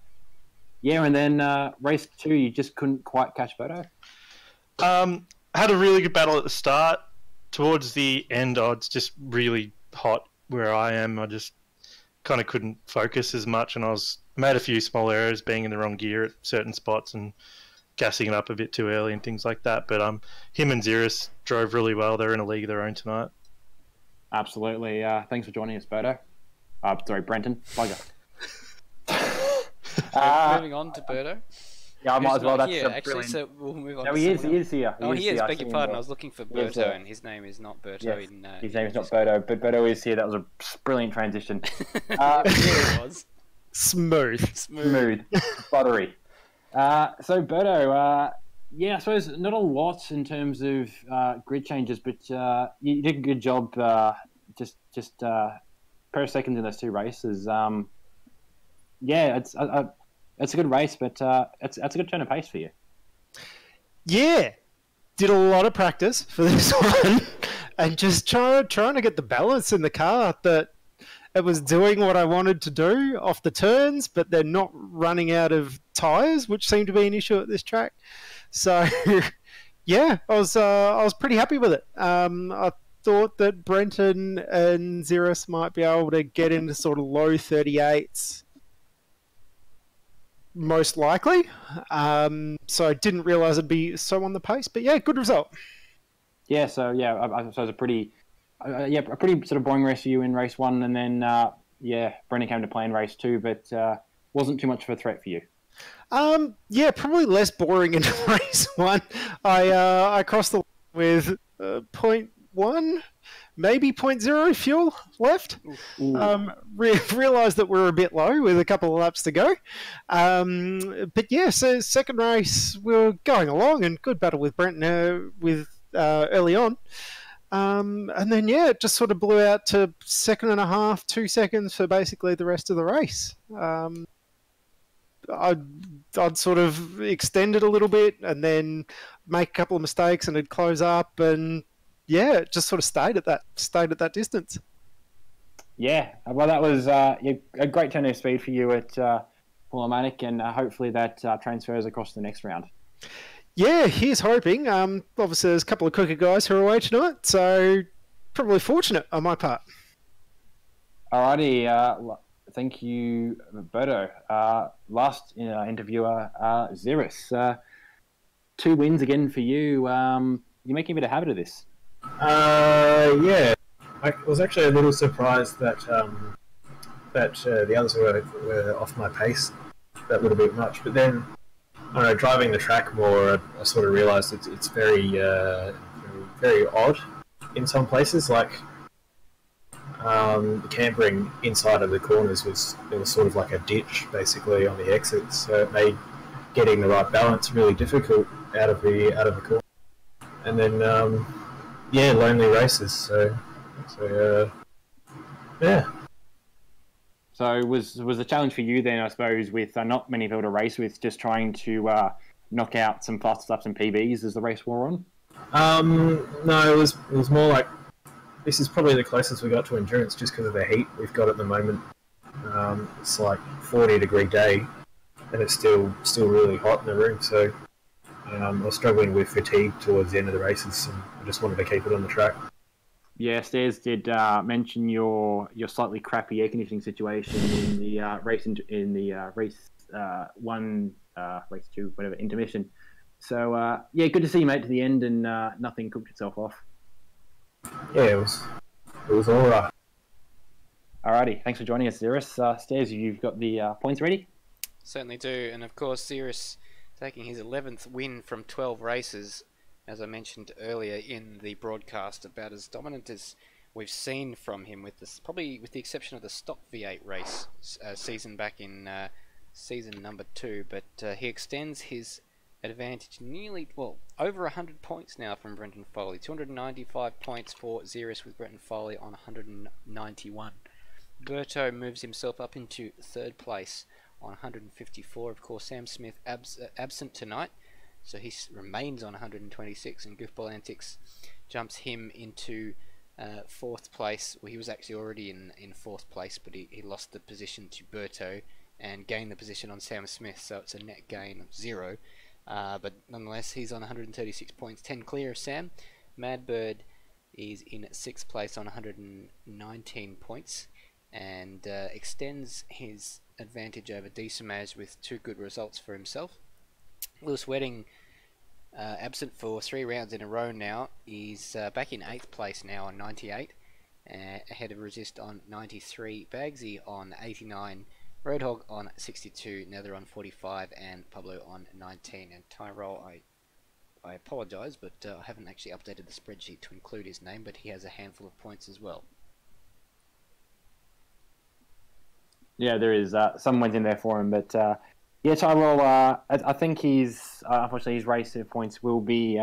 and then race 2, you just couldn't quite catch Bodo. I had a really good battle at the start. Towards the end, I was just really hot where I am. I just kind of couldn't focus as much, and I made a few small errors, being in the wrong gear at certain spots and gassing it up a bit too early and things like that. But him and Xeris drove really well. They're in a league of their own tonight. Absolutely. Thanks for joining us, Bodo. Sorry, Brenton. Bugger. Moving on to Berto. Yeah, I might as well. That's here, actually, so we'll move on. No, he is here. He is. Beg your pardon. I was looking for Berto, and his name is not Berto. Yes, in, his name is not Berto, but Berto is here. That was a brilliant transition. It was smooth, buttery. So Berto, I suppose not a lot in terms of grid changes, but you did a good job. Just pair of seconds in those 2 races. It's a good race, but it's a good turn of pace for you. Yeah, did a lot of practice for this one, and just trying to get the balance in the car that it was doing what I wanted to do off the turns, but they're not running out of tyres, which seemed to be an issue at this track. So, I was pretty happy with it. I thought that Brenton and Xeris might be able to get into sort of low 38s. Most likely. So I didn't realise it'd be so on the pace, but good result. Yeah, so I suppose a pretty sort of boring race for you in race 1, and then Brendan came to play in race 2, but wasn't too much of a threat for you. Probably less boring in race 1. I crossed the line with 0.1, maybe 0.0 fuel left. Realised that we're a bit low with a couple of laps to go. So second race, we were going along and good battle with Brenton early on. And then, it just sort of blew out to 2.5, 2 seconds for basically the rest of the race. I'd sort of extend it a little bit and then make a couple of mistakes and it'd close up, and it just sort of stayed at that distance. Yeah, well, that was a great turn of speed for you at Armagnac, and hopefully that transfers across the next round. Yeah, here's hoping. Obviously, there's a couple of quicker guys who are away tonight, so probably fortunate on my part. Alrighty, thank you, Berto. Last interviewer, Xeris. 2 wins again for you. You're making a bit of habit of this. I was actually a little surprised that the others were off my pace that little bit much. But then, driving the track more, I sort of realised it's very very odd in some places. Like the campering inside of the corners there was sort of like a ditch basically on the exits, so it made getting the right balance really difficult out of the corner. And then lonely races. So. So was the challenge for you then, I suppose, with not many people to race with, just trying to knock out some fast stuff and PBs as the race wore on? No, it was more like this is probably the closest we got to endurance just because of the heat we've got at the moment. It's like 40-degree day, and it's still really hot in the room. So I was struggling with fatigue towards the end of the races, and I just wanted to keep it on the track. Yeah, Stairs did mention your slightly crappy air conditioning situation in the race one, race two, whatever, intermission. So yeah, good to see you, mate, to the end, and nothing cooked itself off. Yeah, it was all right. Alrighty, thanks for joining us, Xeris. Stairs, you've got the points ready? Certainly do, and of course Xeris taking his 11th win from 12 races, as I mentioned earlier in the broadcast, about as dominant as we've seen from him, with this, probably with the exception of the stock V8 race season back in season number 2, but he extends his advantage nearly, well, over 100 points now from Brendan Foley. 295 points for Xeris with Brendan Foley on 191. Berto moves himself up into 3rd place on 154. Of course, Sam Smith absent tonight, so he remains on 126, and Goofball Antics jumps him into 4th place. Well, he was actually already in 4th place, but he lost the position to Berto and gained the position on Sam Smith, so it's a net gain of 0. But nonetheless, he's on 136 points, 10 clear of Sam. Madbird is in 6th place on 119 points, and extends his advantage over Decimaz with 2 good results for himself. Lewis Wedding, absent for 3 rounds in a row now, is back in 8th place now on 98, ahead of Resist on 93, Bagsy on 89, Roadhog on 62, Nether on 45, and Pablo on 19. And Tyrell, I apologise, but I haven't actually updated the spreadsheet to include his name, but he has a handful of points as well. Yeah, there is some wins in there for him, but yeah, Tyrell, I think he's unfortunately his race points will be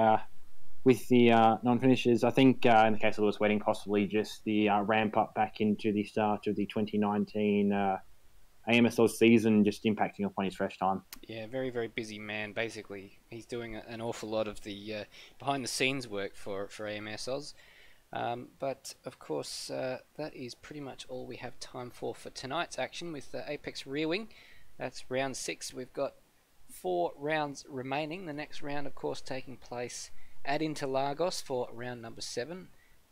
with the non-finishers. I think in the case of Lewis Wedding, possibly just the ramp up back into the start of the 2019 AMSL season, just impacting upon his fresh time. Yeah, very, very busy man. Basically, he's doing an awful lot of the behind-the-scenes work for AMS Oz. But of course, that is pretty much all we have time for tonight's action with Apex Rear Wing. That's round 6. We've got 4 rounds remaining. The next round, of course, taking place at Interlagos for round number 7,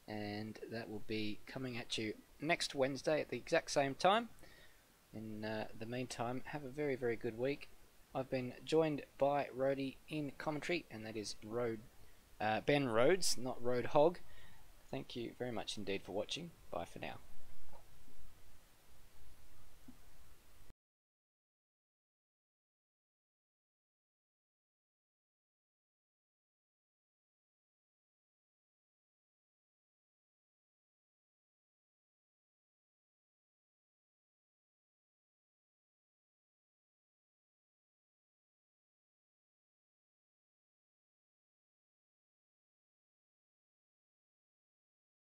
and that will be coming at you next Wednesday at the exact same time. In the meantime, have a very, very good week. I've been joined by Rhodey in commentary, and that is Ben Rhodes, not Roadhog. Thank you very much indeed for watching. Bye for now.